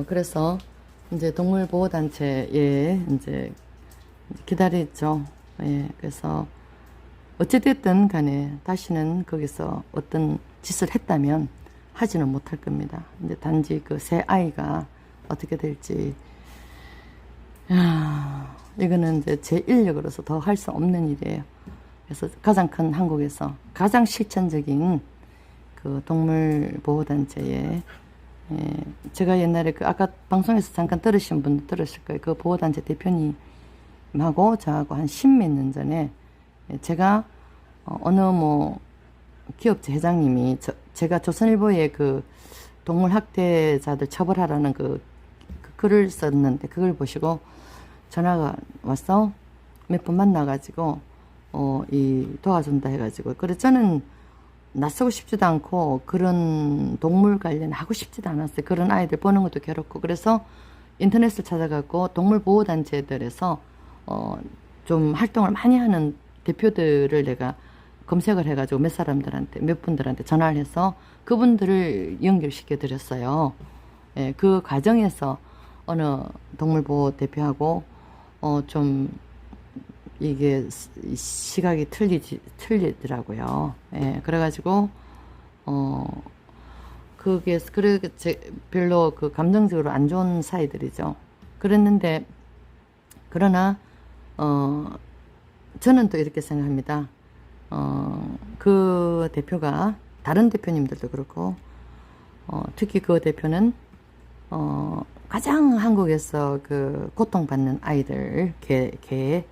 Speaker 1: 그래서 이제 동물보호단체에 이제 기다리죠. 예, 그래서 어찌됐든 간에 다시는 거기서 어떤 짓을 했다면 하지는 못할 겁니다. 근데 단지 그 새 아이가 어떻게 될지, 이거는 이제 제 인력으로서 더 할 수 없는 일이에요. 그래서 가장 큰 한국에서 가장 실천적인 그 동물보호단체에, 예, 제가 옛날에 그 아까 방송에서 잠깐 들으신 분도 들으실 거예요. 그 보호단체 대표님하고 저하고 한 십몇 년 전에 제가 어느 뭐 기업체 회장님이 제가 조선일보에 그 동물 학대자들 처벌하라는 그 글을 썼는데 그걸 보시고 전화가 와서 몇 번 만나가지고 이 도와준다 해가지고, 그래 저는 낯서고 싶지도 않고 그런 동물 관련 하고 싶지도 않았어요. 그런 아이들 보는 것도 괴롭고. 그래서 인터넷을 찾아가고 동물 보호 단체들에서 좀 활동을 많이 하는 대표들을 내가 검색을 해가지고 몇 사람들한테, 몇 분들한테 전화를 해서 그분들을 연결시켜 드렸어요. 예, 그 과정에서 어느 동물보호 대표하고 좀 이게 시각이 틀리더라고요. 예, 그래가지고 그게 별로 그 감정적으로 안 좋은 사이들이죠. 그랬는데 그러나 저는 또 이렇게 생각합니다. 그 대표가 다른 대표님들도 그렇고 특히 그 대표는 가장 한국에서 그 고통받는 아이들 개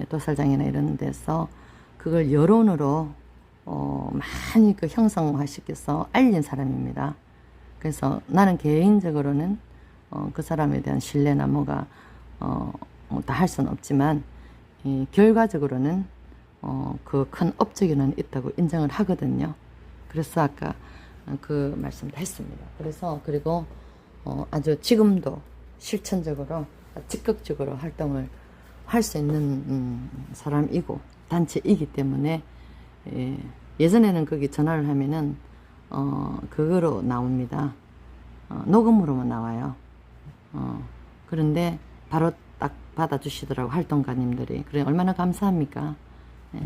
Speaker 1: 도살장이나 이런 데서 그걸 여론으로 많이 그 형성화시켜서 알린 사람입니다. 그래서 나는 개인적으로는 그 사람에 대한 신뢰나 뭐가 다 할 수는 없지만 결과적으로는 그 큰 업적에는 있다고 인정을 하거든요. 그래서 아까 그 말씀도 했습니다. 그래서 그리고 아주 지금도 실천적으로 적극적으로 활동을 할 수 있는 사람이고 단체이기 때문에 예전에는 거기 전화를 하면은 그거로 나옵니다. 녹음으로만 나와요. 그런데 바로 딱 받아주시더라고 활동가님들이. 그래 얼마나 감사합니까? 예.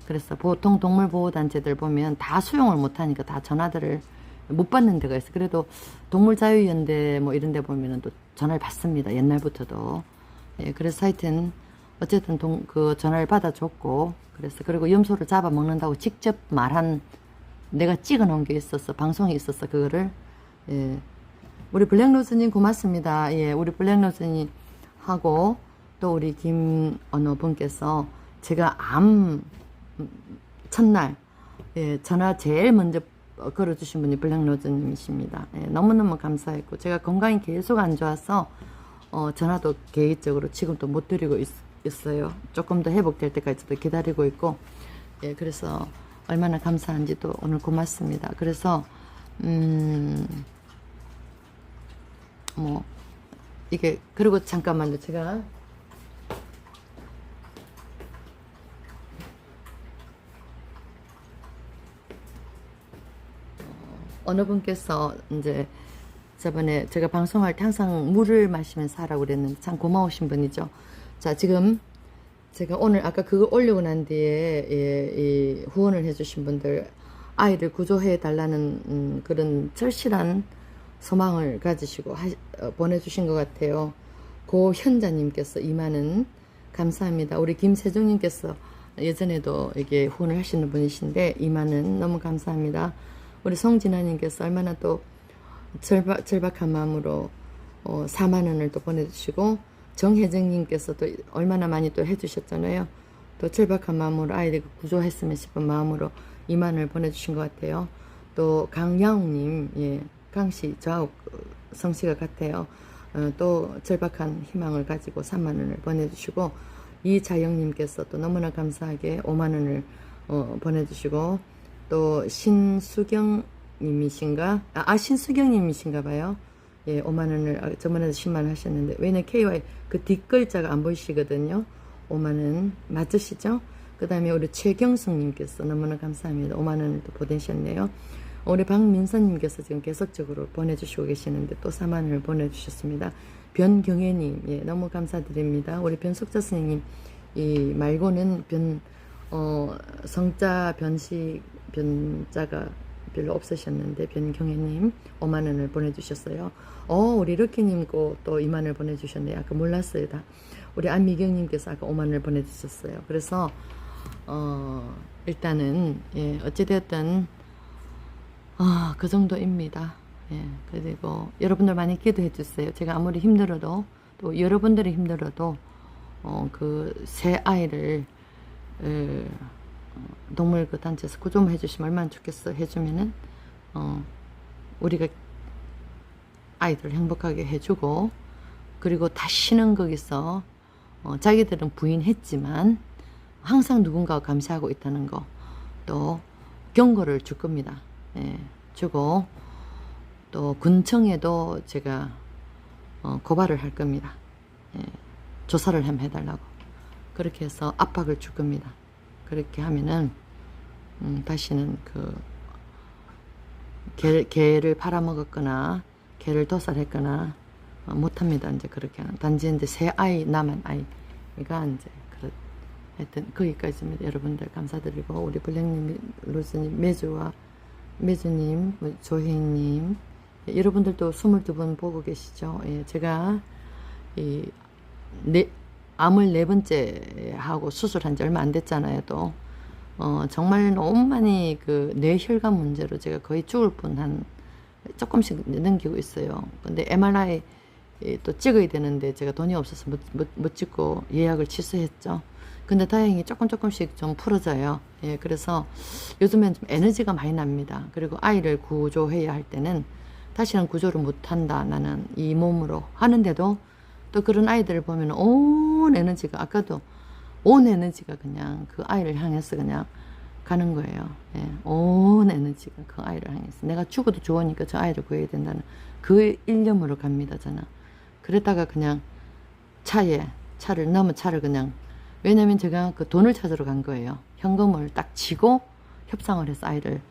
Speaker 1: 그래서 보통 동물보호단체들 보면 다 수용을 못하니까 다 전화들을 못 받는 데가 있어요. 그래도 동물자유연대 뭐 이런 데 보면은 또 전화를 받습니다. 옛날부터도. 예, 그래서 하여튼 어쨌든 그 전화를 받아줬고, 그래서 그리고 염소를 잡아먹는다고 직접 말한 내가 찍어 놓은 게 있었어. 방송에 있었어. 그거를. 예. 우리 블랙로즈님 고맙습니다. 예, 우리 블랙로즈님 하고 또 우리 김 어느 분께서 제가 암 첫날 전화 제일 먼저 걸어주신 분이 블랙로즈님이십니다. 너무너무 감사했고 제가 건강이 계속 안 좋아서 전화도 개인적으로 지금도 못 드리고 있어요. 조금 더 회복될 때까지도 기다리고 있고, 그래서 얼마나 감사한지도 오늘 고맙습니다. 그래서 뭐 이게 그리고 잠깐만요. 제가 어느 분께서 이제 저번에 제가 방송할 때 항상 물을 마시면서 하라고 그랬는데 참 고마우신 분이죠. 자, 지금 제가 오늘 아까 그거 올리고 난 뒤에 이 후원을 해주신 분들 아이를 구조해 달라는 그런 절실한 소망을 가지시고 보내주신 것 같아요. 고현자님께서 2만원 감사합니다. 우리 김세종님께서 예전에도 이게 후원을 하시는 분이신데 2만원 너무 감사합니다. 우리 송진아님께서 얼마나 또 절박한 마음으로 4만원을 또 보내주시고, 정혜정님께서 또 얼마나 많이 또 해주셨잖아요. 또 절박한 마음으로 아이들 구조했으면 싶은 마음으로 2만원을 보내주신 것 같아요. 또 강야웅님, 예, 강씨 저하고 성씨가 같아요. 또 절박한 희망을 가지고 3만원을 보내주시고, 이자영님께서 또 너무나 감사하게 5만원을 보내주시고, 또 신수경님이신가? 신수경님이신가 봐요. 예, 5만원을 저번에도 10만원 하셨는데 왜냐면 KY 그 뒷글자가 안 보이시거든요. 5만원 맞으시죠? 그 다음에 우리 최경숙님께서 너무나 감사합니다. 5만원을 또 보내셨네요. 우리 박민선님께서 지금 계속적으로 보내주시고 계시는데 또 4만원을 보내주셨습니다. 변경혜님, 예, 너무 감사드립니다. 우리 변숙자 선생님, 이 말고는 성자 변자가 별로 없으셨는데, 변경혜님 5만원을 보내주셨어요. 우리 럭키님 또 2만원을 보내주셨네요. 아까 몰랐어요. 다. 우리 안미경님께서 아까 5만원을 보내주셨어요. 그래서, 일단은, 예, 어찌되었든, 그 정도입니다. 예, 그리고 여러분들 많이 기도해 주세요. 제가 아무리 힘들어도, 또 여러분들이 힘들어도, 그 새 아이를, 동물 그 단체에서 구조물 해주시면 얼마나 좋겠어. 해주면은, 우리가 아이들 행복하게 해주고, 그리고 다시는 거기서, 자기들은 부인했지만, 항상 누군가가 감시하고 있다는 거, 또, 경고를 줄 겁니다. 예, 주고, 또, 군청에도 제가, 고발을 할 겁니다. 예, 조사를 한번 해달라고. 그렇게 해서 압박을 줄 겁니다. 그렇게 하면은, 다시는 개를 팔아먹었거나, 개를 도살했거나, 못합니다. 이제 그렇게 하는. 단지 이제 새 아이, 남한 아이가 이제, 하여튼, 거기까지입니다. 여러분들 감사드리고, 우리 블랙님, 로즈님, 매주님, 조혜님, 예, 여러분들도 22분 보고 계시죠? 예, 제가, 암을 4번째 하고 수술한 지 얼마 안 됐잖아요, 또. 정말 너무 많이 뇌혈관 문제로 제가 거의 죽을 뻔한, 조금씩 넘기고 있어요. 근데 MRI 또 찍어야 되는데 제가 돈이 없어서 못 찍고 예약을 취소했죠. 근데 다행히 조금씩 좀 풀어져요. 예, 그래서 요즘엔 좀 에너지가 많이 납니다. 그리고 아이를 구조해야 할 때는 다시는 구조를 못 한다. 나는 이 몸으로 하는데도 또 그런 아이들을 보면 온 에너지가, 아까도 온 에너지가 그냥 그 아이를 향해서 그냥 가는 거예요. 예, 온 에너지가 그 아이를 향해서. 내가 죽어도 좋으니까 저 아이를 구해야 된다는 그 일념으로 갑니다, 저는. 그랬다가 그냥 차를 그냥, 왜냐면 제가 그 돈을 찾으러 간 거예요. 현금을 딱 쥐고 협상을 해서 아이를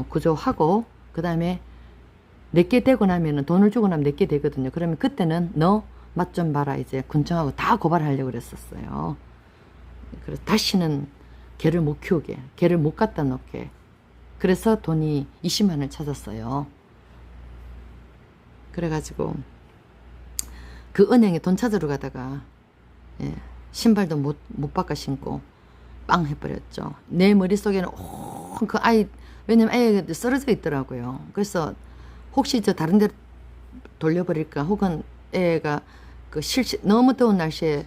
Speaker 1: 구조하고, 그 다음에 내게 되고 나면은 돈을 주고 나면 내게 되거든요. 그러면 그때는 너 맛 좀 봐라. 이제 군청하고 다 고발하려고 그랬었어요. 그래서 다시는 개를 못 키우게, 개를 못 갖다 놓게. 그래서 돈이 20만을 찾았어요. 그래가지고 그 은행에 돈 찾으러 가다가, 예, 신발도 못 바꿔 신고 빵 해버렸죠. 내 머릿속에는 그 아이, 왜냐면 애가 쓰러져 있더라고요. 그래서 혹시 저 다른 데로 돌려버릴까, 혹은 애가 너무 더운 날씨에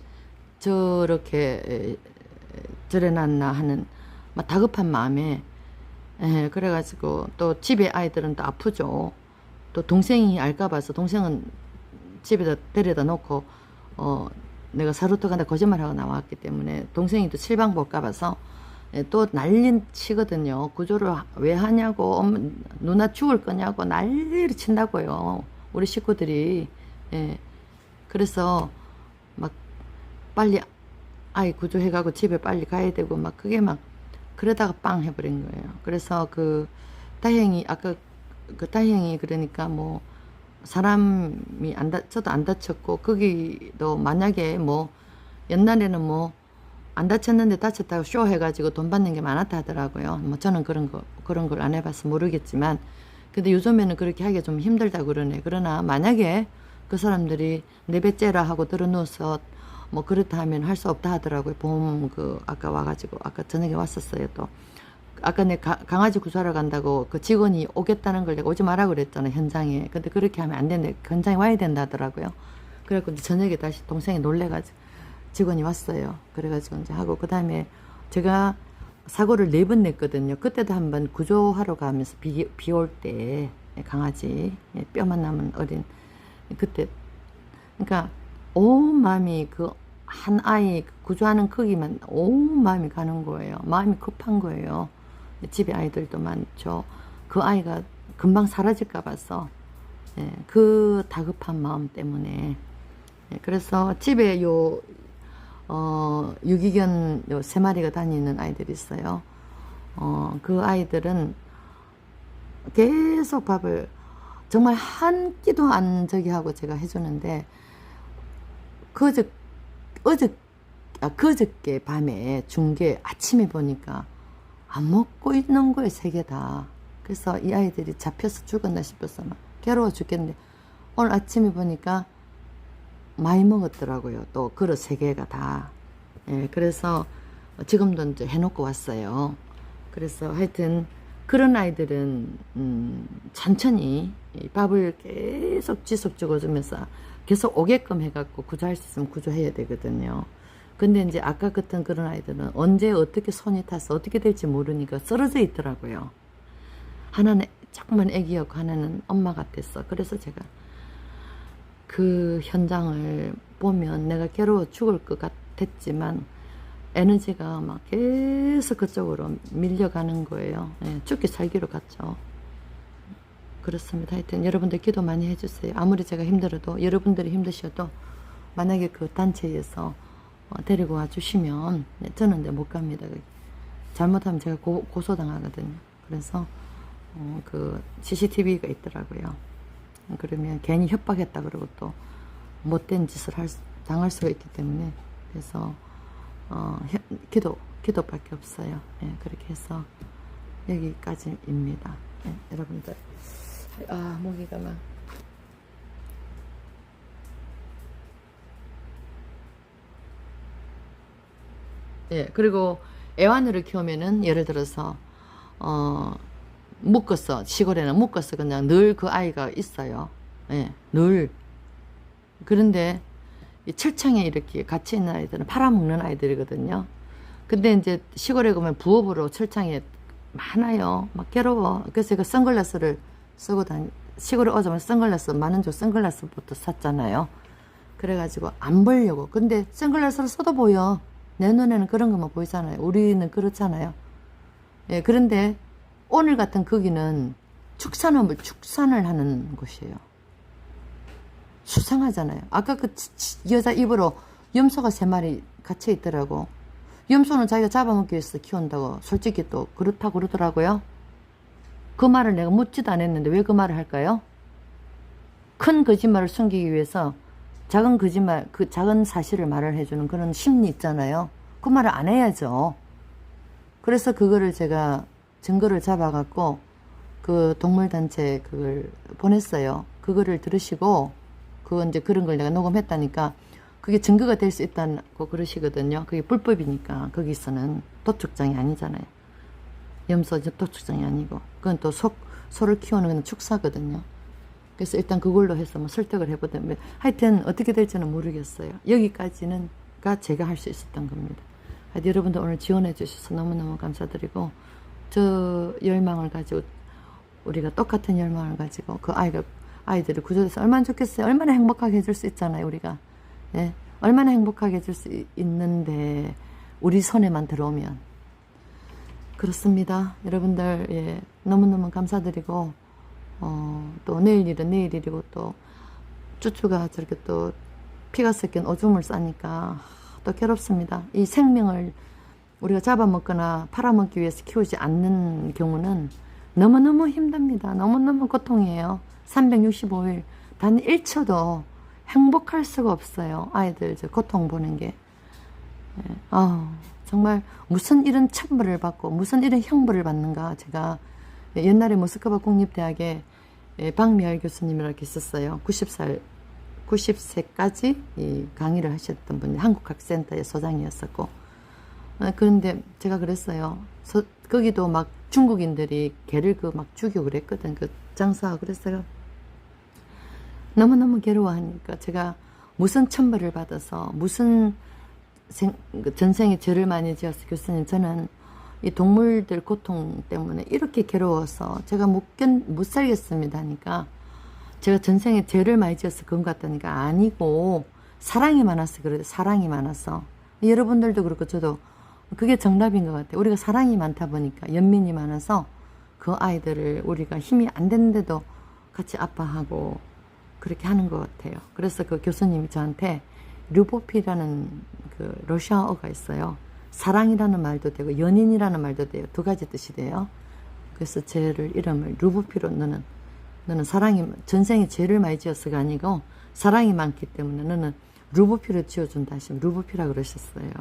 Speaker 1: 저렇게 저래놨나 하는 막 다급한 마음에, 그래가지고 또 집에 아이들은 또 아프죠. 또 동생이 알까 봐서, 동생은 집에다 데려다 놓고 내가 사루터 간다 거짓말하고 나왔기 때문에 동생이 또 실방 볼까 봐서 또 난리 치거든요. 구조를 왜 하냐고, 누나 죽을 거냐고 난리를 친다고요, 우리 식구들이. 예. 그래서 막 빨리 아이 구조해가고 집에 빨리 가야 되고 막 그게 막 그러다가 빵 해버린 거예요. 그래서 다행히 아까 다행히 그러니까 뭐 사람이 저도 안 다쳤고, 거기도 만약에 뭐 옛날에는 뭐 안 다쳤는데 다쳤다고 쇼 해가지고 돈 받는 게 많았다 하더라고요. 뭐 저는 그런 걸 안 해봐서 모르겠지만, 근데 요즘에는 그렇게 하기가 좀 힘들다 그러네. 그러나 만약에 그 사람들이 내배째라 하고 들어누워서 뭐 그렇다 하면 할 수 없다 하더라고요. 보험 아까 와가지고, 아까 저녁에 왔었어요. 또 아까 내 강아지 구조하러 간다고 그 직원이 오겠다는 걸 내가 오지 마라 그랬잖아요, 현장에. 근데 그렇게 하면 안 된대. 현장에 와야 된다 하더라고요. 그래갖고 저녁에 다시 동생이 놀래가지고 직원이 왔어요. 그래가지고 이제 하고, 그 다음에 제가 사고를 4번 냈거든요. 그때도 한번 구조하러 가면서 비 올 때 강아지, 뼈만 남은 어린, 그때, 그러니까 온 마음이 한 아이 구조하는 크기만 온 마음이 가는 거예요. 마음이 급한 거예요. 집에 아이들도 많죠. 그 아이가 금방 사라질까 봐서, 예, 그 다급한 마음 때문에. 예, 그래서 집에 유기견 3마리가 다니는 아이들이 있어요. 그 아이들은 계속 밥을 정말 한 끼도 안 저기 하고 제가 해주는데, 그저께 밤에 준 게 아침에 보니까 안 먹고 있는 거예요, 세 개 다. 그래서 이 아이들이 잡혀서 죽었나 싶어서 막 괴로워 죽겠는데, 오늘 아침에 보니까 많이 먹었더라고요. 또 그릇 세 개가 다. 예, 그래서 지금도 이제 해놓고 왔어요. 그래서 하여튼 그런 아이들은 천천히 밥을 계속 지속 적어주면서 계속 오게끔 해갖고 구조할 수 있으면 구조해야 되거든요. 근데 이제 아까 같은 그런 아이들은 언제 어떻게 손이 타서 어떻게 될지 모르니까 쓰러져 있더라고요. 하나는 조금만 애기였고 하나는 엄마 같았어. 그래서 제가 그 현장을 보면 내가 괴로워 죽을 것 같았지만 에너지가 막 계속 그쪽으로 밀려가는 거예요. 예, 죽기 살기로 갔죠. 그렇습니다. 하여튼 여러분들 기도 많이 해주세요. 아무리 제가 힘들어도, 여러분들이 힘드셔도 만약에 그 단체에서 데리고 와주시면, 네, 저는 이제 못 갑니다. 잘못하면 제가 고소당하거든요. 그래서 그 CCTV가 있더라고요. 그러면 괜히 협박했다 그러고 또 못된 짓을 당할 수가 있기 때문에, 그래서 기도밖에 없어요. 예, 그렇게 해서 여기까지입니다. 예, 여러분들, 모기가 막. 예, 그리고 애완으로 키우면은 예를 들어서 묶었어. 시골에는 묶었어. 그냥 늘 그 아이가 있어요. 예, 늘. 그런데 이 철창에 이렇게 갇혀 있는 아이들은 팔아먹는 아이들이거든요. 근데 이제 시골에 가면 부업으로 철창에 많아요. 막 괴로워. 그래서 제가 선글라스를 쓰고 시골에 오자마자 선글라스, 만원 줘 선글라스부터 샀잖아요. 그래가지고 안 보려고. 근데 선글라스를 써도 보여. 내 눈에는 그런 것만 보이잖아요. 우리는 그렇잖아요. 예, 그런데 오늘 같은 거기는 축산을 하는 곳이에요. 수상하잖아요. 아까 그 여자 입으로 염소가 3마리 갇혀 있더라고. 염소는 자기가 잡아먹기 위해서 키운다고 솔직히 또 그렇다고 그러더라고요. 그 말을 내가 묻지도 않았는데 왜 그 말을 할까요? 큰 거짓말을 숨기기 위해서 작은 거짓말, 그 작은 사실을 말을 해주는 그런 심리 있잖아요. 그 말을 안 해야죠. 그래서 그거를 제가 증거를 잡아갖고 그 동물단체 그걸 보냈어요. 그거를 들으시고, 그건 이제 그런 걸 내가 녹음했다니까 그게 증거가 될 수 있다고 그러시거든요. 그게 불법이니까. 거기서는 도축장이 아니잖아요. 염소 도축장이 아니고, 그건 또 소를 키우는 건 축사거든요. 그래서 일단 그걸로 해서 뭐 설득을 해보면, 하여튼 어떻게 될지는 모르겠어요. 여기까지는가 제가 할 수 있었던 겁니다. 하여튼 여러분들 오늘 지원해 주셔서 너무너무 감사드리고, 저 열망을 가지고, 우리가 똑같은 열망을 가지고 그 아이들을 구조해서 얼마나 좋겠어요. 얼마나 행복하게 해줄 수 있잖아요, 우리가. 예, 얼마나 행복하게 해줄 수 있는데 우리 손에만 들어오면. 그렇습니다. 여러분들, 예, 너무너무 감사드리고, 또 내일 일은 내일 일이고, 또 쭈쭈가 저렇게 또 피가 섞인 오줌을 싸니까 또 괴롭습니다. 이 생명을 우리가 잡아먹거나 팔아먹기 위해서 키우지 않는 경우는 너무너무 힘듭니다. 너무너무 고통이에요. 365일 단 1초도 행복할 수가 없어요. 아이들 저 고통 보는 게. 예. 정말 무슨 이런 천벌을 받고 무슨 이런 형벌을 받는가. 제가 옛날에 모스크바 국립대학에 박미알 교수님이라고 있었어요. 90세까지 이 강의를 하셨던 분이 한국학센터의 소장이었었고, 그런데 제가 그랬어요. 거기도 막 중국인들이 개를 막 죽이고 그랬거든. 그 장사하고 그랬어요. 너무너무 괴로워하니까 제가 무슨 천벌을 받아서 무슨 전생에 죄를 많이 지어서, 교수님 저는 이 동물들 고통 때문에 이렇게 괴로워서 제가 못 살겠습니다 하니까, 제가 전생에 죄를 많이 지어서 그런 것 같다니까 아니고 사랑이 많아서 그래요. 사랑이 많아서. 여러분들도 그렇고 저도 그게 정답인 것 같아요. 우리가 사랑이 많다 보니까, 연민이 많아서 그 아이들을 우리가 힘이 안 되는데도 같이 아파하고 그렇게 하는 것 같아요. 그래서 그 교수님이 저한테 류보피라는 그 러시아어가 있어요. 사랑이라는 말도 되고 연인이라는 말도 돼요. 2가지 뜻이 돼요. 그래서 죄를 이름을 류보피로, 너는 사랑이 전생에 죄를 많이 지었어가 아니고 사랑이 많기 때문에 너는 루보피를 지어준다 하시면 루보피라 그러셨어요.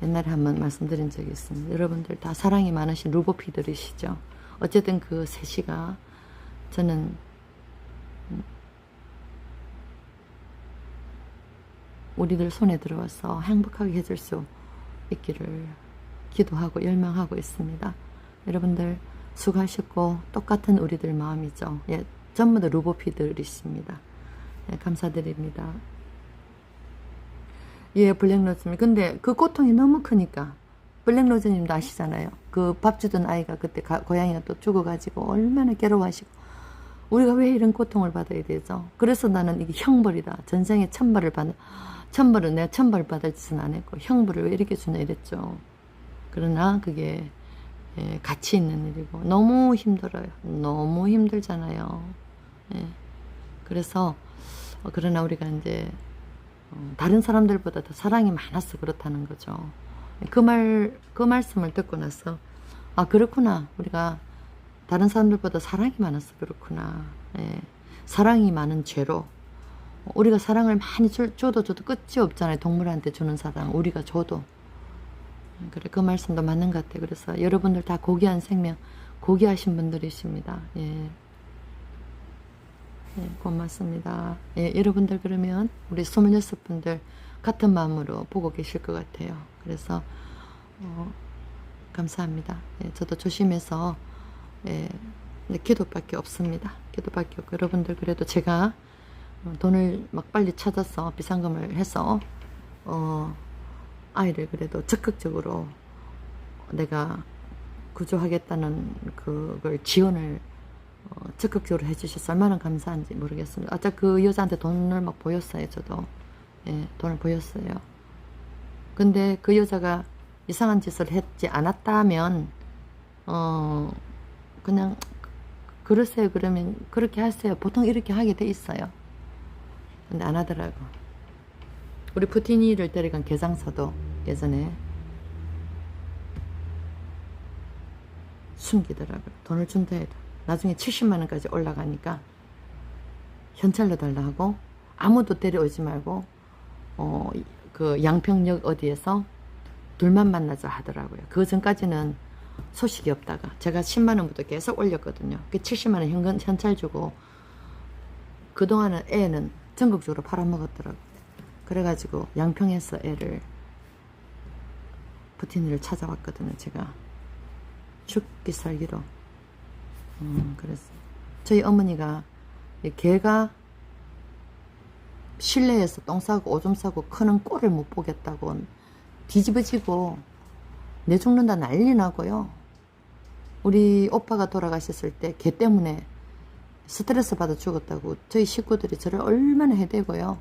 Speaker 1: 옛날에 한번 말씀드린 적이 있습니다. 여러분들 다 사랑이 많으신 루보피들이시죠. 어쨌든 그 셋이가 저는 우리들 손에 들어와서 행복하게 해줄 수 있기를 기도하고 열망하고 있습니다. 여러분들 수고하셨고 똑같은 우리들 마음이죠. 예, 전부 다 루보피들이십니다. 예, 감사드립니다. 예, 블랙로즈님. 근데 그 고통이 너무 크니까 블랙로즈님도 아시잖아요. 그 밥 주던 아이가 그때 고양이가 또 죽어가지고 얼마나 괴로워하시고 우리가 왜 이런 고통을 받아야 되죠? 그래서 나는 이게 형벌이다. 전생에 천벌을 받는 천벌은 내가 천벌 받을 짓은 안 했고 형벌을 왜 이렇게 주냐 이랬죠. 그러나 그게 예, 가치 있는 일이고 너무 힘들어요. 너무 힘들잖아요. 예. 그래서 그러나 우리가 이제 다른 사람들보다 더 사랑이 많아서 그렇다는 거죠. 그 말씀을 듣고 나서 아 그렇구나. 우리가 다른 사람들보다 사랑이 많아서 그렇구나. 예. 사랑이 많은 죄로 우리가 사랑을 많이 줘도 끝이 없잖아요. 동물한테 주는 사랑 우리가 줘도. 그래 그 말씀도 맞는 것 같아요. 그래서 여러분들 다 고귀한 생명 고귀하신 분들이십니다. 예. 예, 고맙습니다. 예, 여러분들 그러면 우리 26분들 같은 마음으로 보고 계실 것 같아요. 그래서 감사합니다. 예, 저도 조심해서 예, 기도밖에 없습니다. 기도밖에 없고 여러분들 그래도 제가 돈을 막 빨리 찾아서 비상금을 해서 아이를 그래도 적극적으로 내가 구조하겠다는 그걸 지원을 적극적으로 해주셔서 얼마나 감사한지 모르겠습니다. 아까 그 여자한테 돈을 막 보였어요. 저도 예, 돈을 보였어요. 근데 그 여자가 이상한 짓을 했지 않았다면 그냥 그러세요. 그러면 그렇게 하세요. 보통 이렇게 하게 돼 있어요. 근데 안 하더라고. 우리 푸틴이를 데려간 개장사도 예전에 숨기더라고요. 돈을 준다 해도 나중에 70만원까지 올라가니까 현찰로 달라 하고 아무도 데려오지 말고 그 양평역 어디에서 둘만 만나자 하더라고요. 그 전까지는 소식이 없다가 제가 10만원부터 계속 올렸거든요. 그 70만원 현찰 주고 그동안은 애는 전국적으로 팔아먹었더라고요. 그래가지고 양평에서 애를 푸틴이를 찾아왔거든요. 제가 죽기 살기로 그래서 저희 어머니가 개가 실내에서 똥 싸고 오줌 싸고 크는 꼴을 못 보겠다고 뒤집어지고 내 죽는다 난리 나고요. 우리 오빠가 돌아가셨을 때 개 때문에 스트레스 받아 죽었다고 저희 식구들이 저를 얼마나 해대고요.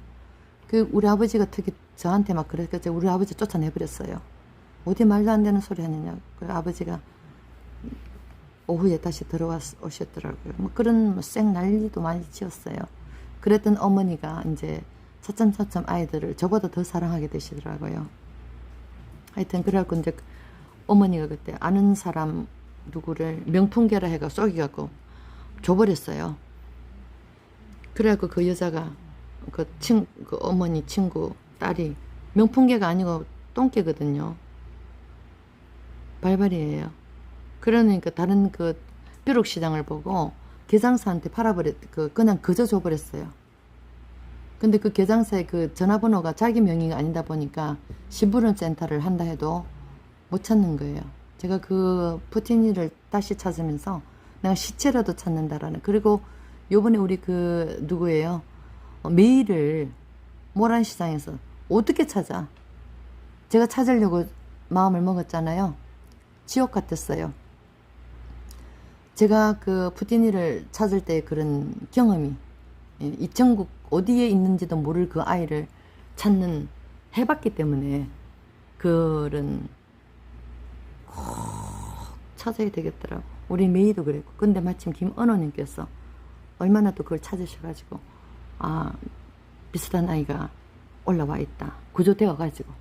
Speaker 1: 그 우리 아버지가 특히 저한테 막 그랬겠죠. 우리 아버지 쫓아내버렸어요. 어디 말도 안 되는 소리 하느냐. 그 아버지가 오후에 다시 오셨더라고요. 뭐 그런 쌩 난리도 많이 지었어요. 그랬던 어머니가 이제 차츰차츰 아이들을 저보다 더 사랑하게 되시더라고요. 하여튼 그래갖고 이제 어머니가 그때 아는 사람 누구를 명품계라 해가 쏘기갖고 줘버렸어요. 그래갖고 그 여자가 그 어머니 친구 딸이 명품계가 아니고 똥개거든요. 발발이에요. 그러니까 다른 그 벼룩시장을 보고 개장사한테 그냥 그저 줘버렸어요. 근데 그 개장사의 그 전화번호가 자기 명의가 아니다 보니까 심부름 센터를 한다 해도 못 찾는 거예요. 제가 그 푸틴이를 다시 찾으면서 내가 시체라도 찾는다라는. 그리고 요번에 우리 그 누구예요? 메일을 모란시장에서 어떻게 찾아? 제가 찾으려고 마음을 먹었잖아요. 지옥 같았어요. 제가 그 푸틴이를 찾을 때 그런 경험이 이 전국 어디에 있는지도 모를 그 아이를 해봤기 때문에 그런 꼭 찾아야 되겠더라고. 우리 메이도 그랬고. 근데 마침 김은호님께서 얼마나 또 그걸 찾으셔가지고 비슷한 아이가 올라와 있다. 구조되어가지고.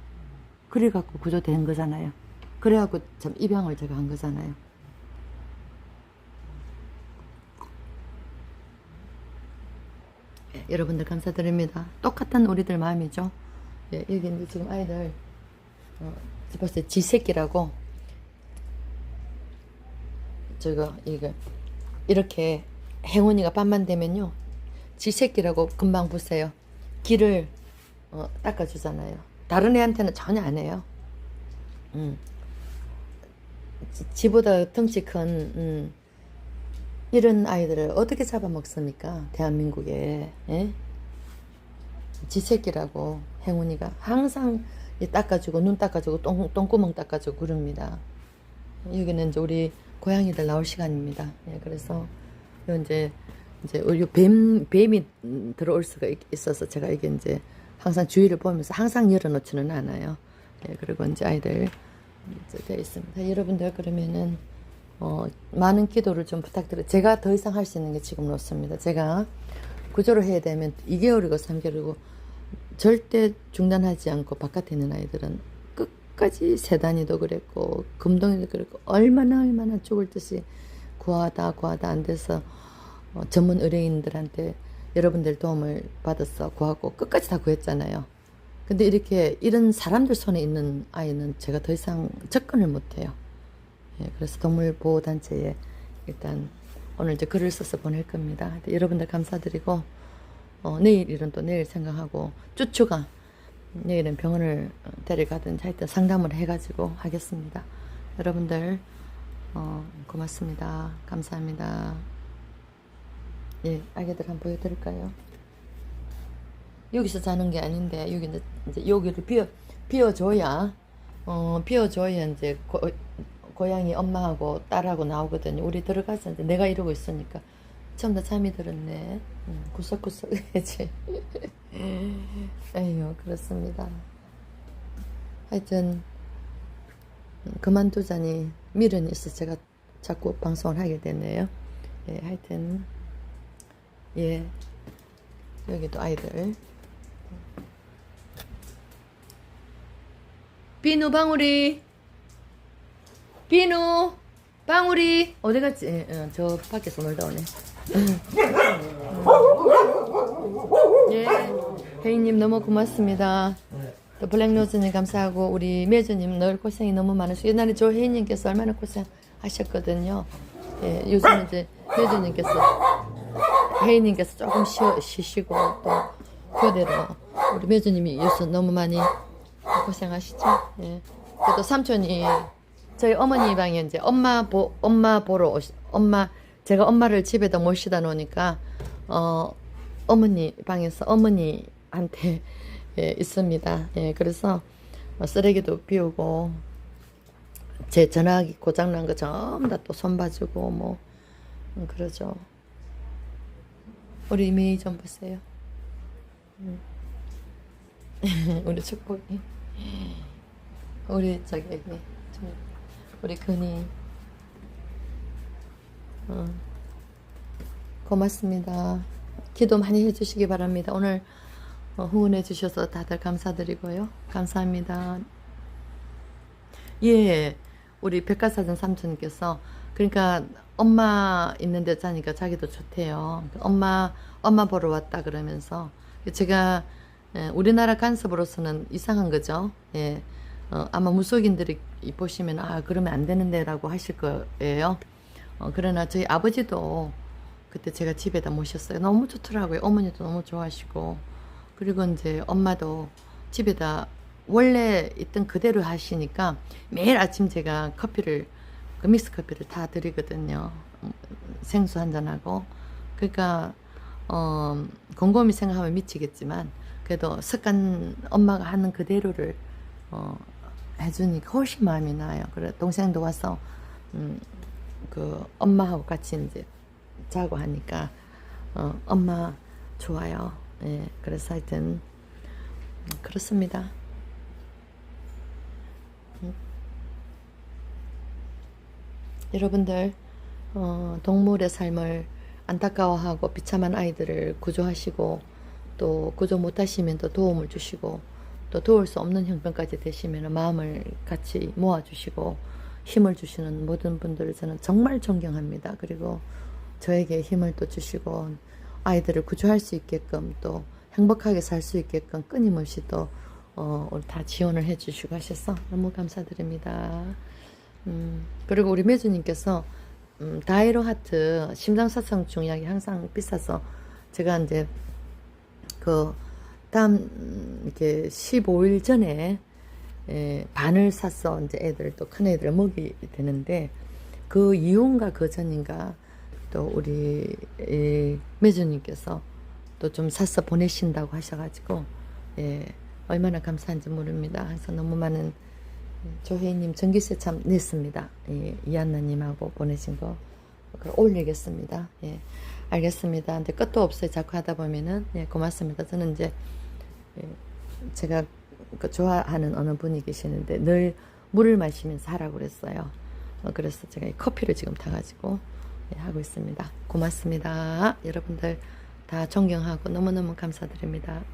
Speaker 1: 그래갖고 구조된 거잖아요. 그래갖고 참 입양을 제가 한 거잖아요. 예, 여러분들 감사드립니다. 똑같은 우리들 마음이죠. 예, 여기 이제 지금 아이들 벌써 지새끼라고 저거 이거 이렇게 행운이가 밤만 되면요 지새끼라고 금방 보세요. 길을 닦아주잖아요. 다른 애한테는 전혀 안 해요. 지보다 덩치 큰 이런 아이들을 어떻게 잡아먹습니까? 대한민국에. 예? 지새끼라고 행운이가 항상 닦아주고 눈 닦아주고 똥구멍 닦아주고 그럽니다. 여기는 이제 우리 고양이들 나올 시간입니다. 예, 그래서 이제 우리 뱀이 들어올 수가 있어서 제가 이게 이제 항상 주의를 보면서 항상 열어놓지는 않아요. 예, 그리고 이제 아이들 이제 되어 있습니다. 여러분들 그러면은 많은 기도를 좀 부탁드려요. 제가 더 이상 할 수 있는 게 지금 없습니다. 제가 구조를 해야 되면 2개월이고 3개월이고 절대 중단하지 않고 바깥에 있는 아이들은 끝까지 세단이도 그랬고 금동이도 그랬고 얼마나 죽을 듯이 구하다 안 돼서 전문 의뢰인들한테 여러분들 도움을 받아서 구하고 끝까지 다 구했잖아요. 근데 이렇게 이런 사람들 손에 있는 아이는 제가 더 이상 접근을 못해요. 예, 그래서 동물보호단체에 일단 오늘 이제 글을 써서 보낼 겁니다. 여러분들 감사드리고 내일은 또 내일 생각하고 쭈쭈가 내일은 병원을 데려가든지 하여튼 상담을 해가지고 하겠습니다. 여러분들 고맙습니다. 감사합니다. 예, 아기들 한번 보여드릴까요? 여기서 자는 게 아닌데 여기 이제 여기를 비워줘야 비워줘야 이제 고양이 엄마하고 딸하고 나오거든요. 우리 들어가서 이제 내가 이러고 있으니까 전부 다 잠이 들었네. 구석구석 해야지. 에휴 그렇습니다. 하여튼 그만두자니 미련이 있어 제가 자꾸 방송을 하게 되네요. 예, 하여튼 예 여기도 아이들 비누 방울이 비누 방울이 어디 갔지? 예, 저 밖에서 놀다 오네. 예, 혜인님 너무 고맙습니다. 또 블랙로즈님 감사하고 우리 매주님 늘 고생이 너무 많으시고 옛날에 저 혜인님께서 얼마나 고생하셨거든요. 예, 요즘 이제 매주님께서 혜인님께서 조금 쉬시고 또 그대로 우리 매주님이 요즘 너무 많이 고생하시죠. 예. 그래도 삼촌이 저희 어머니 방에 이제 엄마 보러 제가 엄마를 집에다 모시다 놓으니까 어머니 방에서 어머니한테 예, 있습니다. 예, 그래서 쓰레기도 비우고 제 전화기 고장난 거 전부 다 또 손봐주고 뭐 그러죠. 우리 이미 좀 보세요. 우리 축복이 우리 저기 우리 근이 고맙습니다. 기도 많이 해주시기 바랍니다. 오늘 후원해 주셔서 다들 감사드리고요. 감사합니다. 예, 우리 백과사전 삼촌께서 그러니까 엄마 있는 데 자니까 자기도 좋대요. 엄마 보러 왔다 그러면서 제가 우리나라 간섭으로서는 이상한 거죠. 예, 아마 무속인들이 보시면 그러면 안 되는데라고 하실 거예요. 그러나 저희 아버지도 그때 제가 집에다 모셨어요. 너무 좋더라고요. 어머니도 너무 좋아하시고 그리고 이제 엄마도 집에다 원래 있던 그대로 하시니까 매일 아침 제가 커피를 그 믹스 커피를 다 드리거든요. 생수 한잔하고 그러니까 곰곰이 생각하면 미치겠지만 그래도 습관 엄마가 하는 그대로를 해주니까 훨씬 마음이 나요. 그래 동생도 와서 그 엄마하고 같이 이제 자고 하니까 엄마 좋아요. 예, 그래서 하여튼 그렇습니다. 여러분들 동물의 삶을 안타까워하고 비참한 아이들을 구조하시고 또 구조 못하시면 또 도움을 주시고 또 도울 수 없는 형편까지 되시면 마음을 같이 모아주시고 힘을 주시는 모든 분들을 저는 정말 존경합니다. 그리고 저에게 힘을 또 주시고 아이들을 구조할 수 있게끔 또 행복하게 살 수 있게끔 끊임없이 또 우리 다 지원을 해주시고 하셔서 너무 감사드립니다. 그리고 우리 매주님께서 다이로 하트 심장사상 중약이 항상 비싸서 제가 이제 그 다음 이렇게 15일 전에 반을 샀어. 이제 애들 또 큰 애들 먹이 되는데 그 이후인가 그 전인가 또 우리 매주님께서 또 좀 사서 보내신다고 하셔가지고 얼마나 감사한지 모릅니다. 그래서 너무 많은 조혜인님 전기세 참 냈습니다. 이한나님하고 보내신 거 올리겠습니다. 알겠습니다. 근데 끝도 없어요. 자꾸 하다 보면은 고맙습니다. 저는 이제 제가 그 좋아하는 어느 분이 계시는데 늘 물을 마시면서 하라고 그랬어요. 그래서 제가 이 커피를 지금 타가지고 하고 있습니다. 고맙습니다. 여러분들 다 존경하고 너무너무 감사드립니다.